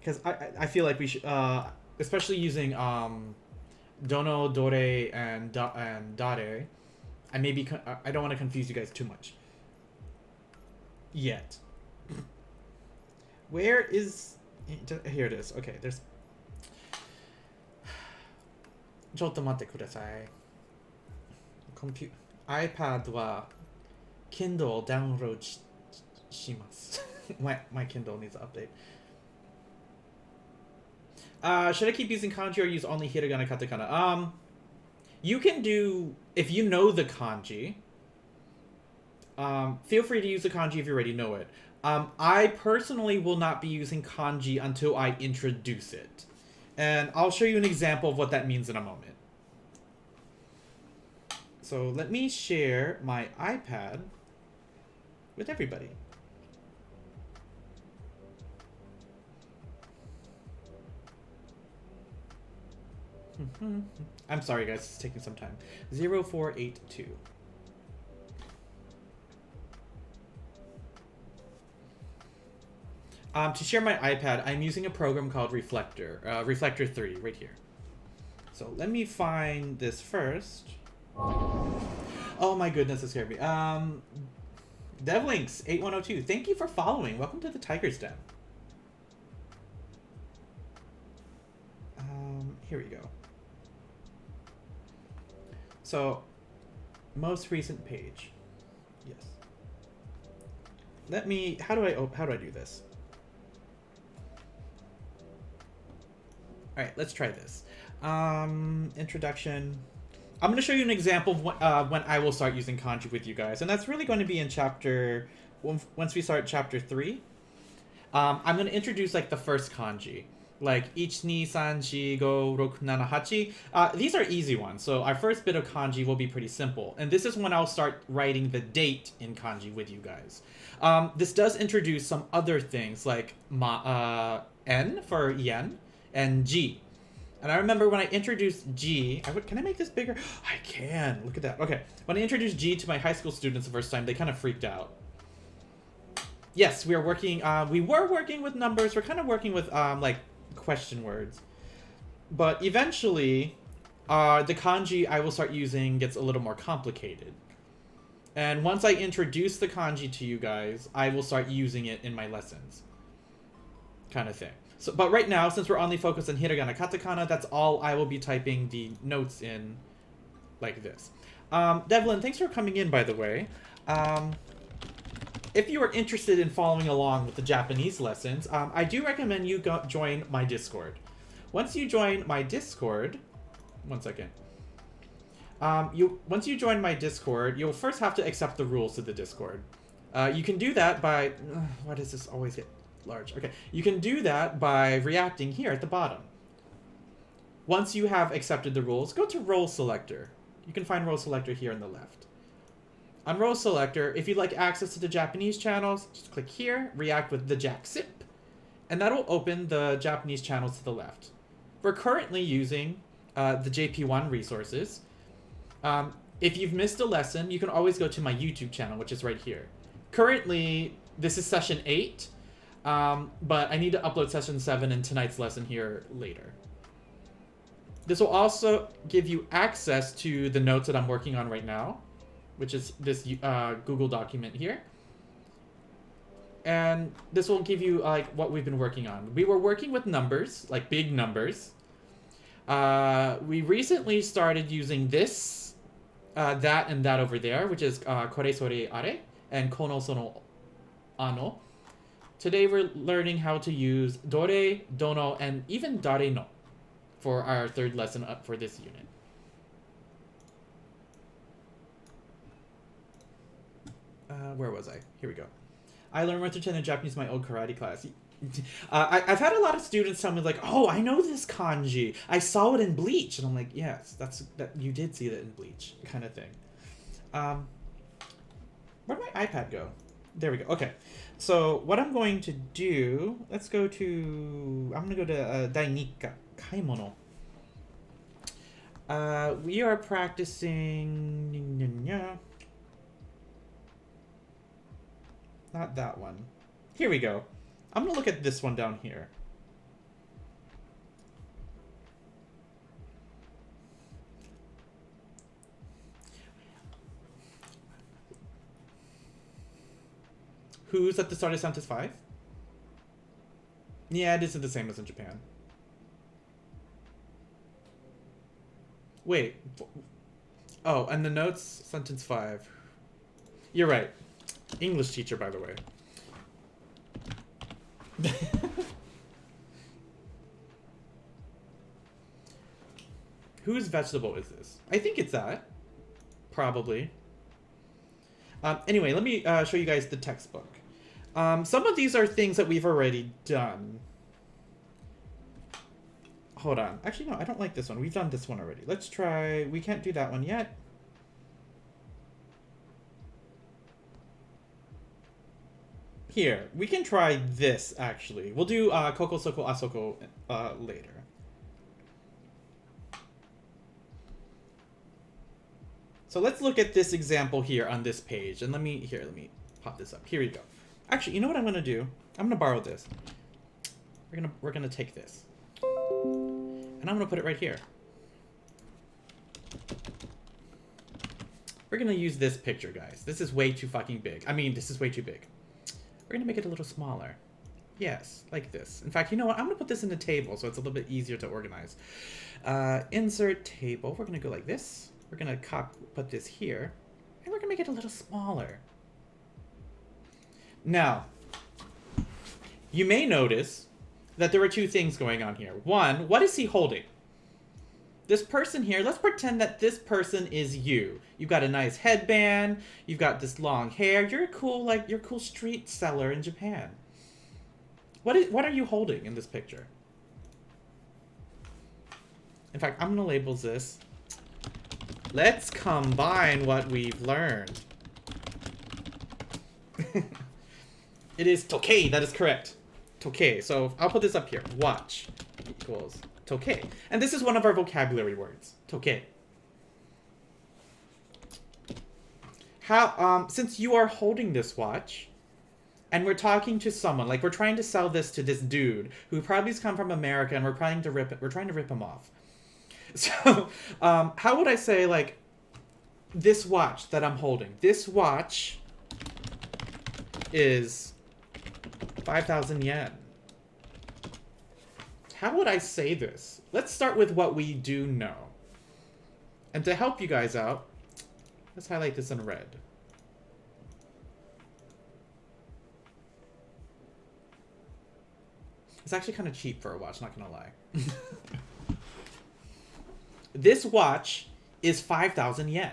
Because I feel like we should, especially using dono, dore, and dare. I don't want to confuse you guys too much. Yet. Where is... Here it is. Okay, there's... ちょっと待ってください。iPad は Kindle をダウンロードします。my Kindle needs an update. Should I keep using kanji or use only hiragana, katakana? You can do, if you know the kanji, feel free to use the kanji if you already know it. I personally will not be using kanji until I introduce it. And I'll show you an example of what that means in a moment. So let me share my iPad with everybody. I'm sorry, guys. It's taking some time. 0482. To share my iPad, I'm using a program called Reflector. Reflector 3, right here. So let me find this first. Oh my goodness, it scared me. Devlinks8102, thank you for following. Welcome to the Tiger's Den. Here we go. So, most recent page. Yes. Let me. How do I do this? All right, let's try this. Introduction. I'm going to show you an example of when I will start using kanji with you guys, and that's really going to be in chapter. Once we start chapter 3, I'm going to introduce like the first kanji. Like 1, 2, 3, 4, 5, 6, 7, 8. These are easy ones, so our first bit of kanji will be pretty simple. And this is when I'll start writing the date in kanji with you guys. This does introduce some other things like N for yen and G. And I remember when I introduced G, can I make this bigger? I can, look at that. Okay, when I introduced G to my high school students the first time, they kind of freaked out. Yes, we were working with numbers. We're kind of working with like question words, but eventually the kanji I will start using gets a little more complicated, and once I introduce the kanji to you guys, I will start using it in my lessons, kind of thing. So, but right now, since we're only focused on hiragana katakana, that's all I will be typing the notes in, like this. Devlin, thanks for coming in, by the way. If you are interested in following along with the Japanese lessons, I do recommend you join my Discord. Once you join my Discord, one second. Once you join my Discord, you'll first have to accept the rules of the Discord. You can do that by... why does this always get large? Okay, you can do that by reacting here at the bottom. Once you have accepted the rules, go to Role Selector. You can find Role Selector here on the left. On Role Selector, if you'd like access to the Japanese channels, just click here, react with the JAXIP, and that'll open the Japanese channels to the left. We're currently using the JP1 resources. If you've missed a lesson, you can always go to my YouTube channel, which is right here. Currently, this is session 8, but I need to upload session 7 and tonight's lesson here later. This will also give you access to the notes that I'm working on right now, which is this Google document here. And this will give you like what we've been working on. We were working with numbers, like big numbers. We recently started using this, that, and that over there, which is kore sore are and kono sono ano. Today we're learning how to use dore, dono, and even dare no for our third lesson up for this unit. Where was I? Here we go. I learned Rotochan in Japanese in my old karate class. I've had a lot of students tell me like, "Oh, I know this kanji. I saw it in Bleach," and I'm like, "Yes, that you did see that in Bleach," kind of thing. Where'd my iPad go? There we go. Okay, so what I'm going to do? Let's go to. I'm gonna go to Dainika Kaimono. We are practicing. Not that one. Here we go. I'm gonna look at this one down here. Who's at the start of sentence 5? Yeah, it isn't the same as in Japan. Wait. Oh, and the notes, sentence 5. You're right. English teacher, by the way. Whose vegetable is this? I think it's that. Probably. Anyway, let me show you guys the textbook. Some of these are things that we've already done. Hold on. Actually, no, I don't like this one. We've done this one already. Let's try... We can't do that one yet. Here, we can try this, actually. We'll do Koko Soko Asoko later. So let's look at this example here on this page. And let me pop this up. Here we go. Actually, you know what I'm going to do? I'm going to borrow this. We're gonna take this. And I'm going to put it right here. We're going to use this picture, guys. This is way too fucking big. I mean, this is way too big. We're going to make it a little smaller. Yes, like this. In fact, you know what? I'm going to put this in a table so it's a little bit easier to organize. Insert table. We're going to go like this. We're going to put this here. And we're going to make it a little smaller. Now, you may notice that there are two things going on here. One, what is he holding? This person here, let's pretend that this person is you. You've got a nice headband, you've got this long hair, you're a cool, you're a cool street seller in Japan. What are you holding in this picture? In fact, I'm gonna label this. Let's combine what we've learned. It is Tokei, that is correct. Tokei, so I'll put this up here. Watch equals Tokei. And this is one of our vocabulary words. Tokei. How, since you are holding this watch, and we're talking to someone, like we're trying to sell this to this dude, who probably has come from America, and we're trying to rip him off. So, how would I say, like, this watch that I'm holding? This watch is 5,000 yen. How would I say this? Let's start with what we do know. And to help you guys out, let's highlight this in red. It's actually kind of cheap for a watch, not gonna lie. This watch is 5,000 yen.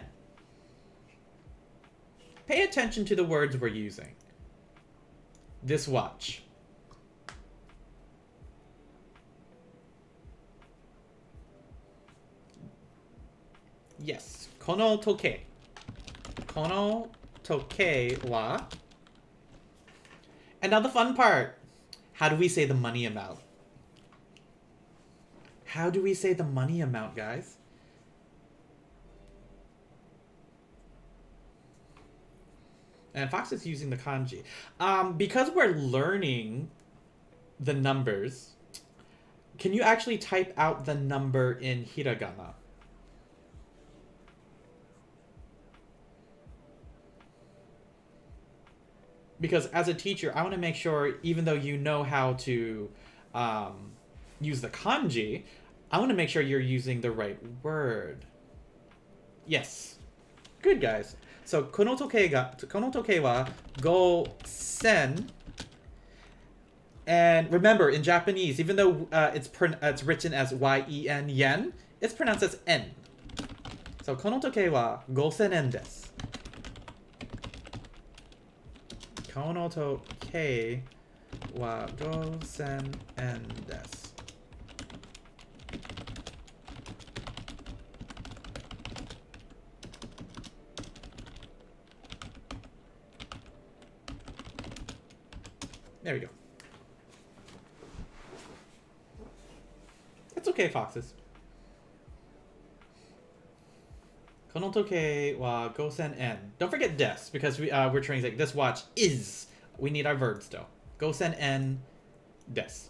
Pay attention to the words we're using. This watch. Yes. Kono tokei. Kono tokei wa. And now the fun part. How do we say the money amount? How do we say the money amount, guys? And Fox is using the kanji. Because we're learning the numbers, can you actually type out the number in hiragana? Because as a teacher, I want to make sure, even though you know how to use the kanji, I want to make sure you're using the right word. Yes. Good, guys. So, kono tokei wa go sen. And remember, in Japanese, even though it's written as Y-E-N, yen, it's pronounced as en. So, kono tokei wa go sen en desu. Kono tokei wa go sen en desu. There we go. It's okay, foxes. Kono tokei wa gosen en. Don't forget des, because we're translating. This watch is. We need our verb still. Gosen en des.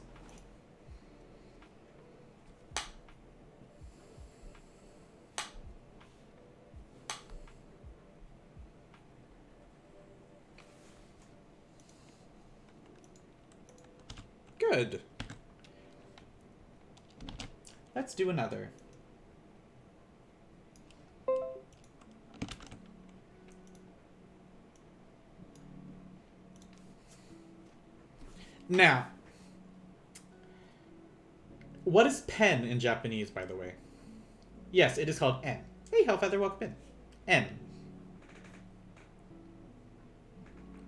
Good. Let's do another. Now, what is pen in Japanese, by the way? Yes, it is called en. Hey, Hellfeather, welcome in. En.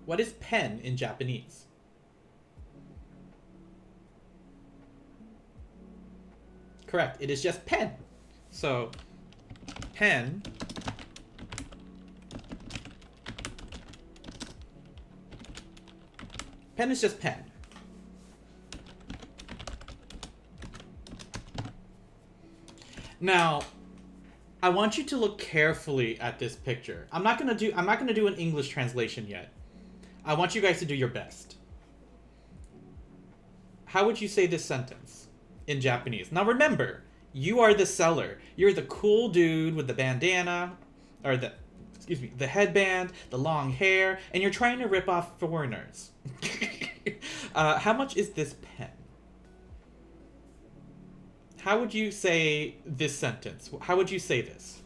What is pen in Japanese? Correct, it is just pen. So, pen Pen is just pen. Now, I want you to look carefully at this picture. I'm not gonna do an English translation yet. I want you guys to do your best. How would you say this sentence in Japanese? Now remember, you are the seller. You're the cool dude with the bandana, or the headband, the long hair, and you're trying to rip off foreigners. How much is this pen? How would you say this sentence? How would you say this?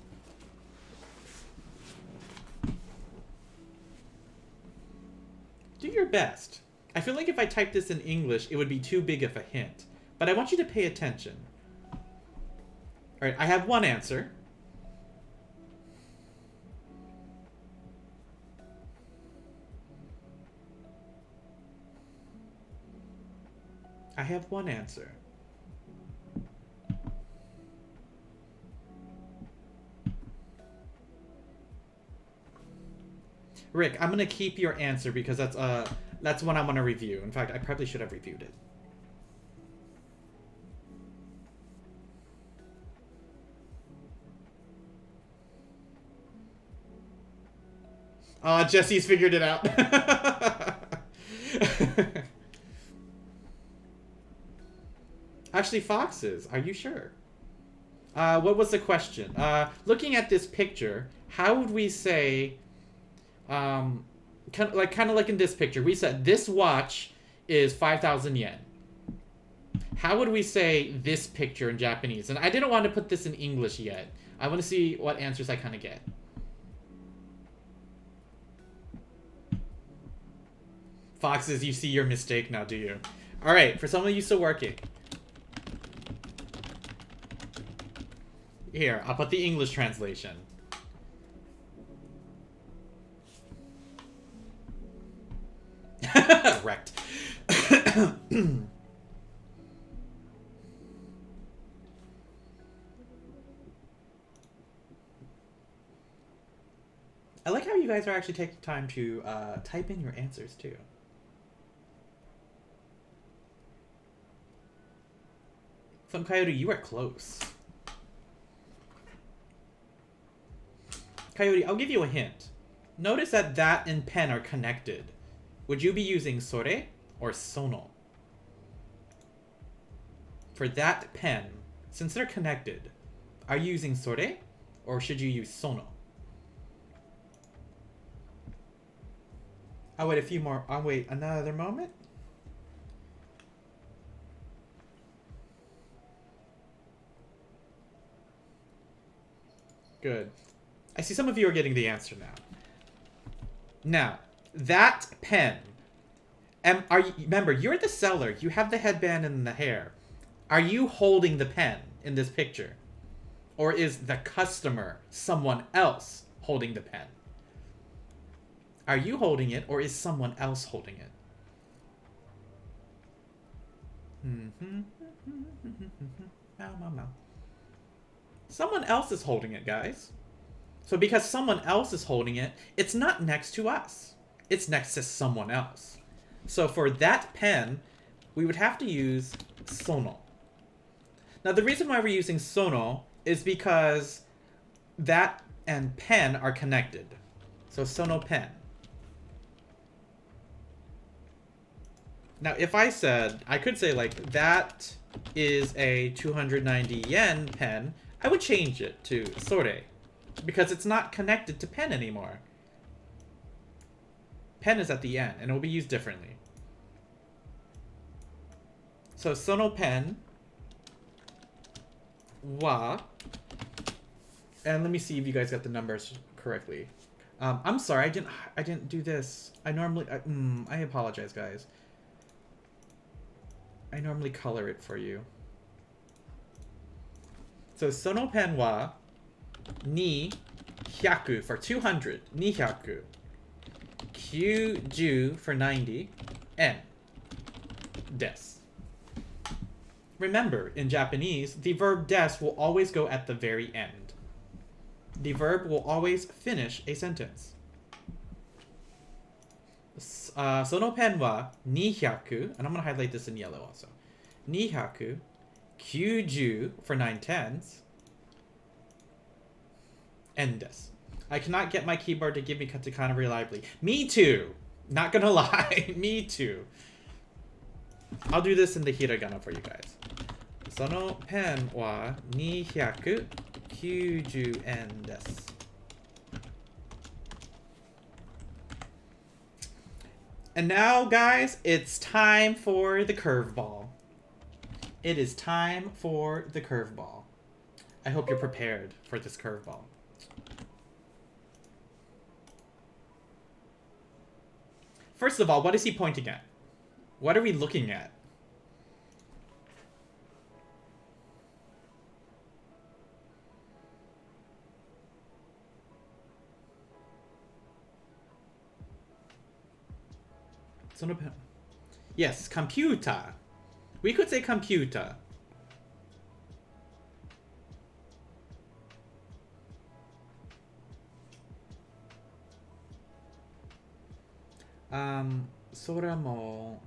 Do your best. I feel like if I typed this in English, it would be too big of a hint. But I want you to pay attention. Alright, I have one answer. I have one answer. Rick, I'm gonna keep your answer because that's one I want to review. In fact, I probably should have reviewed it. Jesse's figured it out. Actually, foxes. Are you sure? What was the question? Looking at this picture, how would we say... kind of like in this picture, we said this watch is 5,000 yen. How would we say this picture in Japanese? And I didn't want to put this in English yet. I want to see what answers I kind of get. Foxes, you see your mistake now, do you? All right, for some of you still working. Here, I'll put the English translation. Wrecked. I like how you guys are actually taking time to type in your answers too. Some Coyote, you are close. Coyote, I'll give you a hint. Notice that that and pen are connected. Would you be using sore or sono? For that pen, since they're connected, are you using sore or should you use sono? I'll wait a few more. I'll wait another moment. Good. I see some of you are getting the answer now. Now, that pen, remember, you're the seller. You have the headband and the hair. Are you holding the pen in this picture? Or is the customer someone else holding the pen? Are you holding it, or is someone else holding it? Someone else is holding it, guys. So because someone else is holding it, it's not next to us. It's next to someone else. So for that pen, we would have to use sono. Now the reason why we're using sono is because that and pen are connected. So sono pen. Now if I said, I could say like, that is a 290 yen pen, I would change it to sore. Because it's not connected to pen anymore. Pen is at the end, and it will be used differently. So, sono pen wa. And let me see if you guys got the numbers correctly. I'm sorry, I didn't do this. I apologize, guys. I normally color it for you. So, sono pen wa ni hyaku for 200. Ni hyaku. Kyuju for 90. En. Des. Remember, in Japanese, the verb des will always go at the very end. The verb will always finish a sentence. そのペンは200, and I'm gonna highlight this in yellow also. 290 for 9 tens. End this. I cannot get my keyboard to give me katakana reliably. Me too. Not gonna lie. Me too. I'll do this in the hiragana for you guys. そのペンは290円です。And now, guys, it's time for the curveball. It is time for the curveball. I hope you're prepared for this curveball. First of all, what is he pointing at? What are we looking at? Yes, computer. We could say computer. Sora mo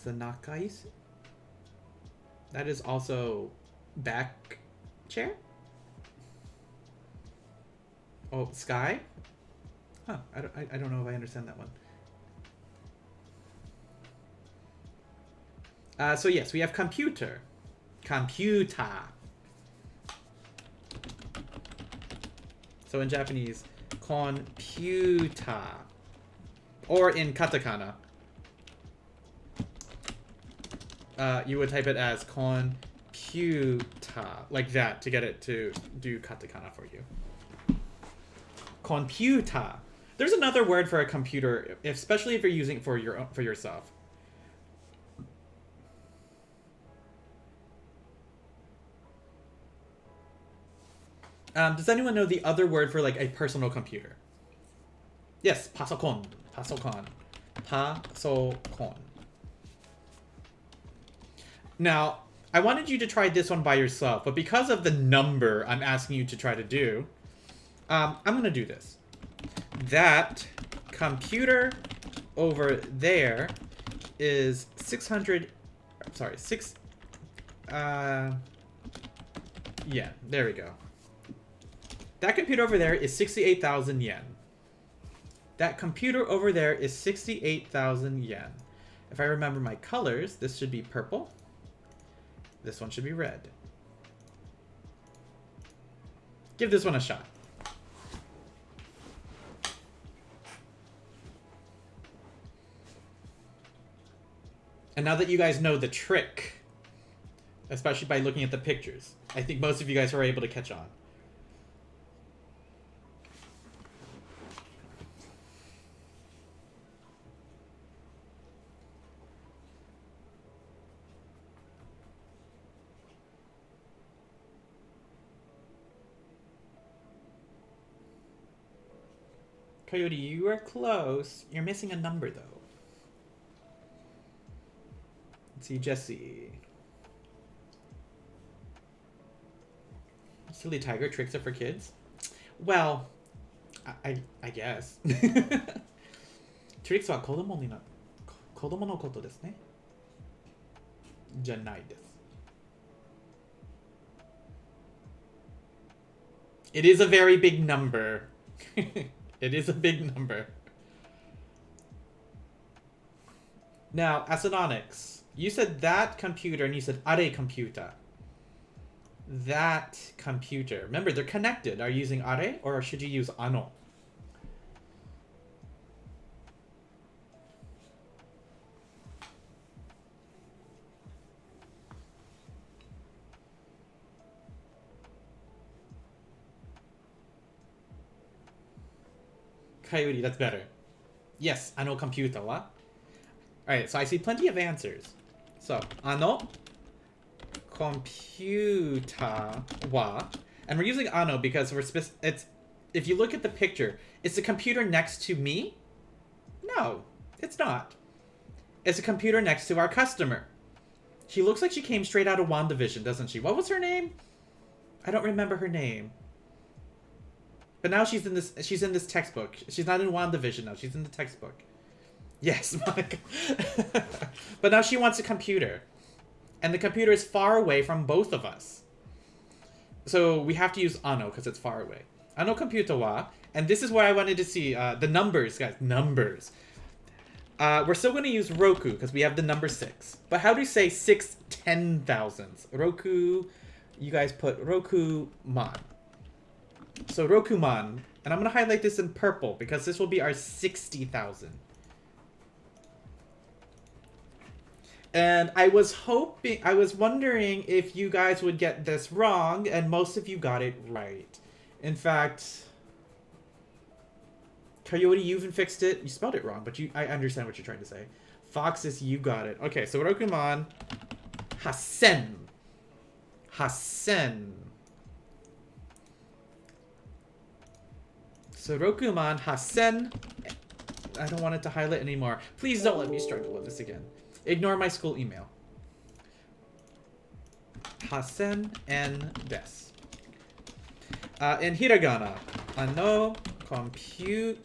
sanaka isu. That is also back chair? Oh, sky? Huh, I don't know if I understand that one. So yes, we have computer. Computer. So in Japanese, computer. Or in katakana, you would type it as computer, like that, to get it to do katakana for you. Computer. There's another word for a computer, especially if you're using it for yourself. Does anyone know the other word for like a personal computer? Yes, pasokon. Pasokon. Pasokon. Now, I wanted you to try this one by yourself, but because of the number I'm asking you to try to do, I'm going to do this. That computer over there is 600... Sorry, 6... Yeah, there we go. That computer over there is 68,000 yen. That computer over there is 68,000 yen. If I remember my colors, this should be purple. This one should be red. Give this one a shot. And now that you guys know the trick, especially by looking at the pictures, I think most of you guys are able to catch on. Coyote, you are close. You're missing a number, though. Let's see, Jesse. Silly tiger tricks are for kids? Well, I guess. Tricks wa kodomo no koto desu ne. Janai desu. It is a very big number. It is a big number. Now, Asanonix, you said that computer and you said are computer. That computer. Remember, they're connected. Are you using are or should you use ano? Coyote, that's better. Yes, ano computer wa. Alright, so I see plenty of answers. So, ano computer wa. And we're using ano because it's if you look at the picture, it's the computer next to me? No, it's not. It's a computer next to our customer. She looks like she came straight out of WandaVision, doesn't she? What was her name? I don't remember her name. But now she's in this textbook. She's not in WandaVision now. She's in the textbook. Yes, Monica. But now she wants a computer. And the computer is far away from both of us. So we have to use ano because it's far away. Ano computer wa. And this is where I wanted to see the numbers, guys. Numbers. We're still going to use Roku because we have the number 6. But how do you say 6 10,000s? Roku, you guys put Roku-man. So Roku-man. And I'm going to highlight this in purple because this will be our 60,000. And I was wondering if you guys would get this wrong, and most of you got it right. In fact, Coyote, you even fixed it. You spelled it wrong, but I understand what you're trying to say. Foxes, you got it. Okay, so Rokuman, Hasen. Hasen. So Rokuman, Hasen. I don't want it to highlight anymore. Please don't let me struggle with this again. Ignore my school email. Hasen and des. In hiragana, ano compute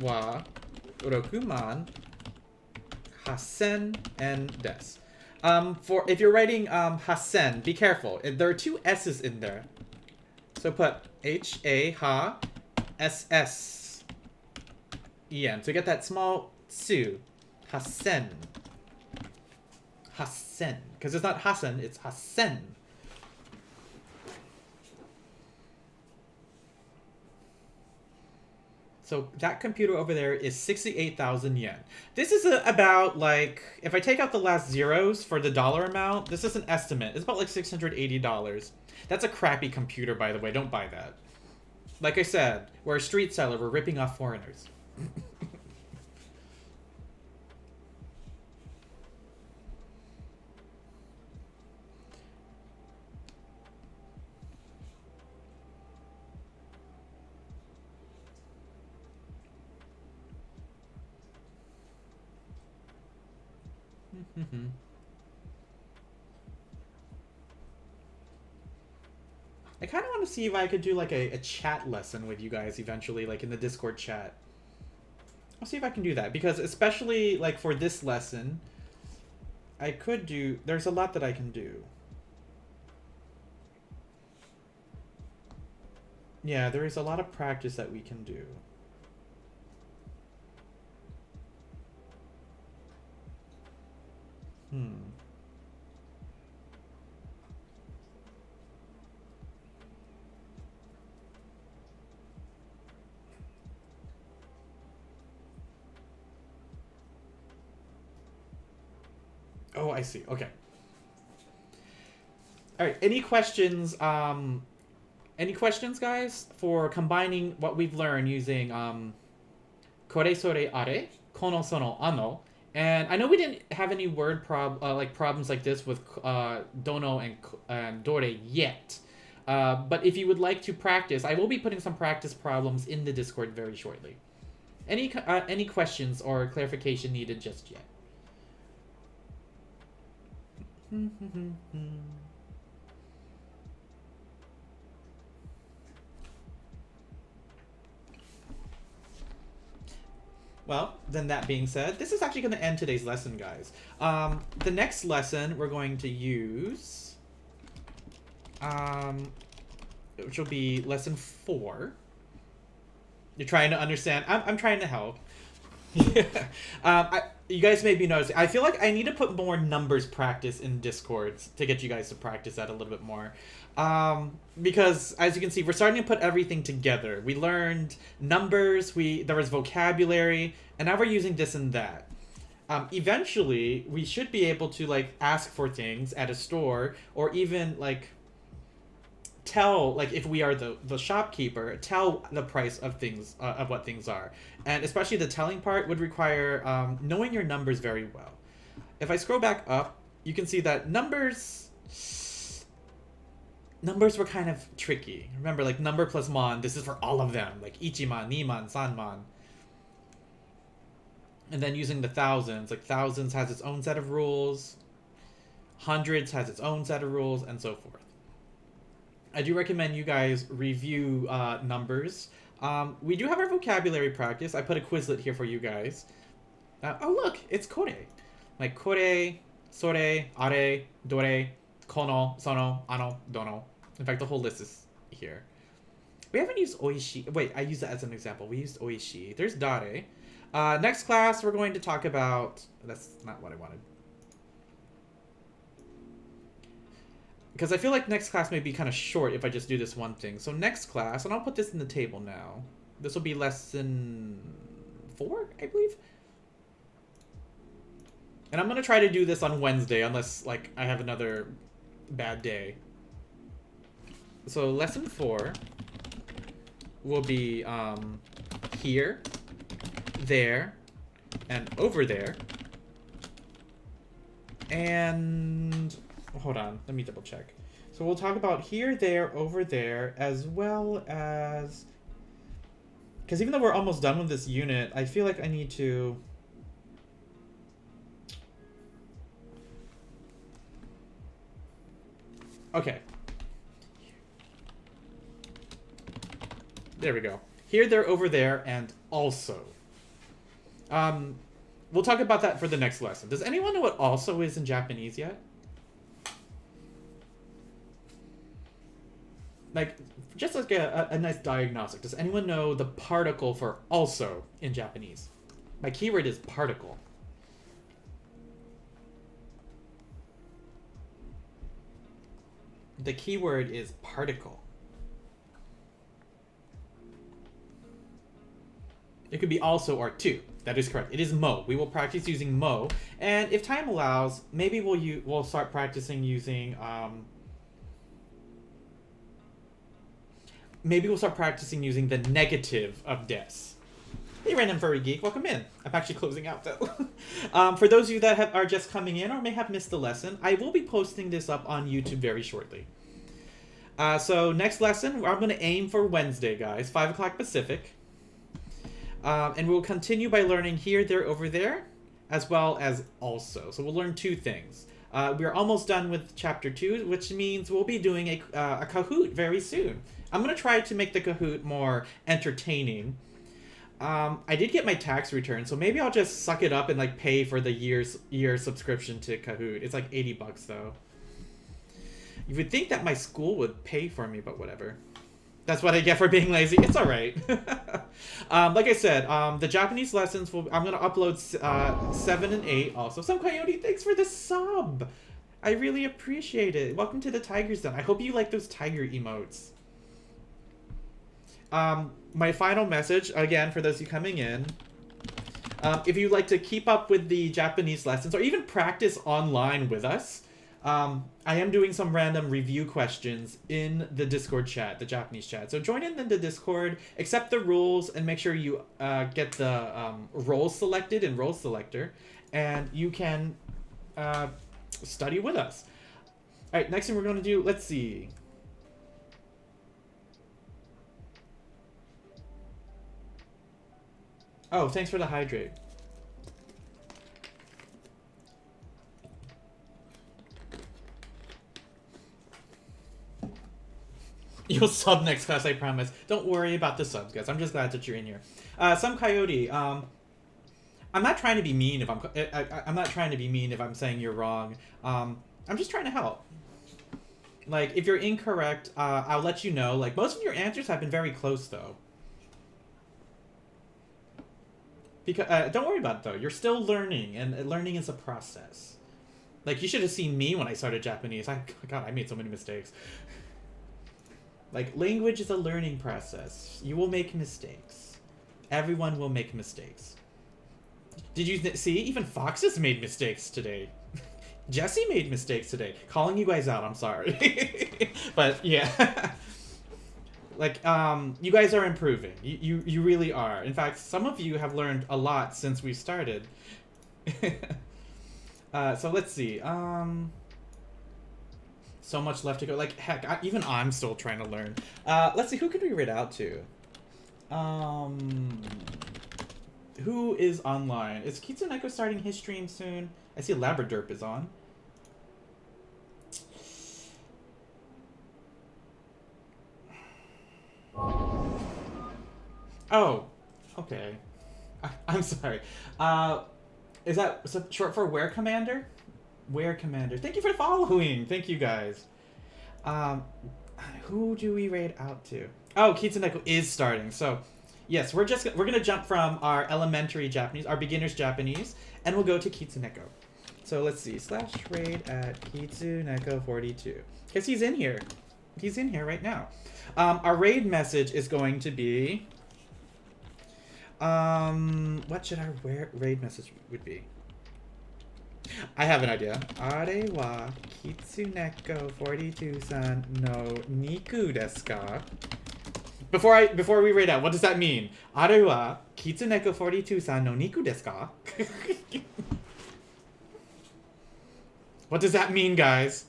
wa rokuman hasen and des. For if you're writing hasen, be careful. There are 2 S's in there. So put H-A-H-S-S-E-N. So get that small su. Hasen. Hasen. Because it's not Hasen, it's Hasen. So that computer over there is 68,000 yen. This is about like, if I take out the last zeros for the dollar amount, this is an estimate. It's about like $680. That's a crappy computer, by the way. Don't buy that. Like I said, we're a street seller. We're ripping off foreigners. I kind of want to see if I could do like a chat lesson with you guys eventually, like in the Discord chat. I'll see if I can do that, because especially like for this lesson, I could do, there's a lot that I can do. Yeah, there is a lot of practice that we can do. Oh, I see. Okay. All right. Any questions? Any questions, guys, for combining what we've learned using kore sore are, kono sono ano, and I know we didn't have any word problems like this with dono and dore yet, but if you would like to practice, I will be putting some practice problems in the Discord very shortly. Any questions or clarification needed just yet? Well, then that being said, this is actually going to end today's lesson, guys. The next lesson we're going to use, which will be lesson 4. You're trying to understand. I'm trying to help. You guys may be noticing, I feel like I need to put more numbers practice in Discords to get you guys to practice that a little bit more. Because, as you can see, we're starting to put everything together. We learned numbers, there was vocabulary, and now we're using this and that. Eventually, we should be able to, like, ask for things at a store, or even, like, tell, like, if we are the shopkeeper, tell the price of things, of what things are. And especially the telling part would require knowing your numbers very well. If I scroll back up, you can see that numbers were kind of tricky. Remember, like, number plus mon, this is for all of them, like ichiman, niman, sanman. And then using the thousands, like thousands has its own set of rules, hundreds has its own set of rules, and so forth. I do recommend you guys review numbers. We do have our vocabulary practice. I put a Quizlet here for you guys. Oh look, it's kore. Like kore, sore, are, dore, kono, sono, ano, dono. In fact, the whole list is here. We haven't used oishi. Wait, I used that as an example. We used oishi. There's dare. Next class, we're going to talk about... That's not what I wanted. Because I feel like next class may be kind of short if I just do this one thing. So next class, and I'll put this in the table now. This will be lesson 4, I believe. And I'm going to try to do this on Wednesday, unless like I have another bad day. So lesson 4 will be here, there, and over there. And hold on, let me double check. So we'll talk about here, there, over there, as well as... Because even though we're almost done with this unit, I feel like I need to... Okay. There we go. Here, there, over there, and also. We'll talk about that for the next lesson. Does anyone know what also is in Japanese yet? Like, just like a nice diagnostic. Does anyone know the particle for also in Japanese? My keyword is particle. The keyword is particle. It could be also or to. That is correct. It is mo. We will practice using mo, and if time allows, maybe we'll start practicing using the negative of des. Hey, Random Furry Geek, welcome in. I'm actually closing out though. For those of you that are just coming in or may have missed the lesson, I will be posting this up on YouTube very shortly. So next lesson, I'm going to aim for Wednesday, guys, 5 o'clock Pacific. And we'll continue by learning here, there, over there, as well as also. So we'll learn 2 things. We're almost done with chapter 2, which means we'll be doing a Kahoot very soon. I'm going to try to make the Kahoot more entertaining. I did get my tax return, so maybe I'll just suck it up and like pay for the year subscription to Kahoot. It's like $80 though. You would think that my school would pay for me, but whatever. That's what I get for being lazy. It's all right. Like I said, the Japanese lessons, I'm going to upload 7 and 8 also. Some Coyote, thanks for the sub. I really appreciate it. Welcome to the Tiger's Den. I hope you like those tiger emotes. My final message, again, for those of you coming in, if you'd like to keep up with the Japanese lessons or even practice online with us, I am doing some random review questions in the Discord chat, the Japanese chat. So join in the Discord, accept the rules, and make sure you get the roles selected in Role Selector, and you can study with us. All right, next thing we're going to do, let's see. Oh, thanks for the hydrate. You'll sub next class, I promise. Don't worry about the subs, guys. I'm just glad that you're in here. Some Coyote. I'm not trying to be mean if I'm not trying to be mean if I'm saying you're wrong. I'm just trying to help. Like, if you're incorrect, I'll let you know. Like, most of your answers have been very close, though. Because don't worry about it, though. You're still learning, and learning is a process. Like, you should have seen me when I started Japanese. God, I made so many mistakes. Like, language is a learning process. You will make mistakes. Everyone will make mistakes. Did you see? Even Foxes made mistakes today. Jesse made mistakes today. Calling you guys out, I'm sorry. But, yeah. Like, you guys are improving. You really are. In fact, some of you have learned a lot since we started. So, let's see. So much left to go. Like, heck, even I'm still trying to learn. Let's see, who could we read out to? Who is online? Is Kitsuneko starting his stream soon? I see Labraderp is on. Oh, okay. I'm sorry. Is that short for Where Commander? Where Commander. Thank you for following. Thank you guys. Who do we raid out to? Oh, Kitsuneko is starting. So, yes, we're gonna jump from our elementary Japanese, our beginner's Japanese, and we'll go to Kitsuneko. So let's see. /raid at Kitsuneko42. Because he's in here. He's in here right now. Our raid message is going to be... what should our raid message would be? I have an idea. Are wa Kitsuneko 42-san no niku desu ka? Before we raid out, what does that mean? Are wa Kitsuneko 42-san no niku desu ka? What does that mean, guys?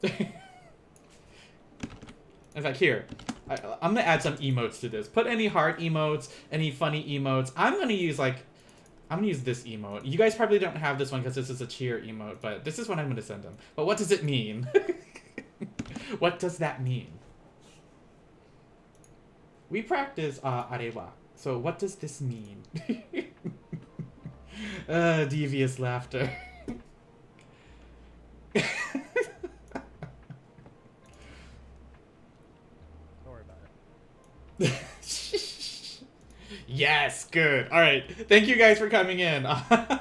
In fact, here, I'm gonna add some emotes to this. Put any heart emotes, any funny emotes. I'm gonna use this emote. You guys probably don't have this one because this is a cheer emote, but this is what I'm gonna send them. But what does it mean? What does that mean? We practice arewa. So what does this mean? Devious laughter. Yes, good. All right. Thank you guys for coming in. I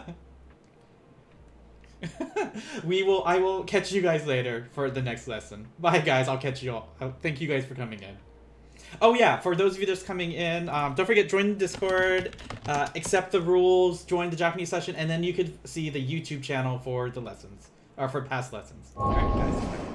will catch you guys later for the next lesson. Bye guys. I'll catch you all. Thank you guys for coming in. Oh yeah, for those of you that's coming in, don't forget, join the Discord, accept the rules, join the Japanese session, and then you could see the YouTube channel for the lessons, or for past lessons. All right, guys.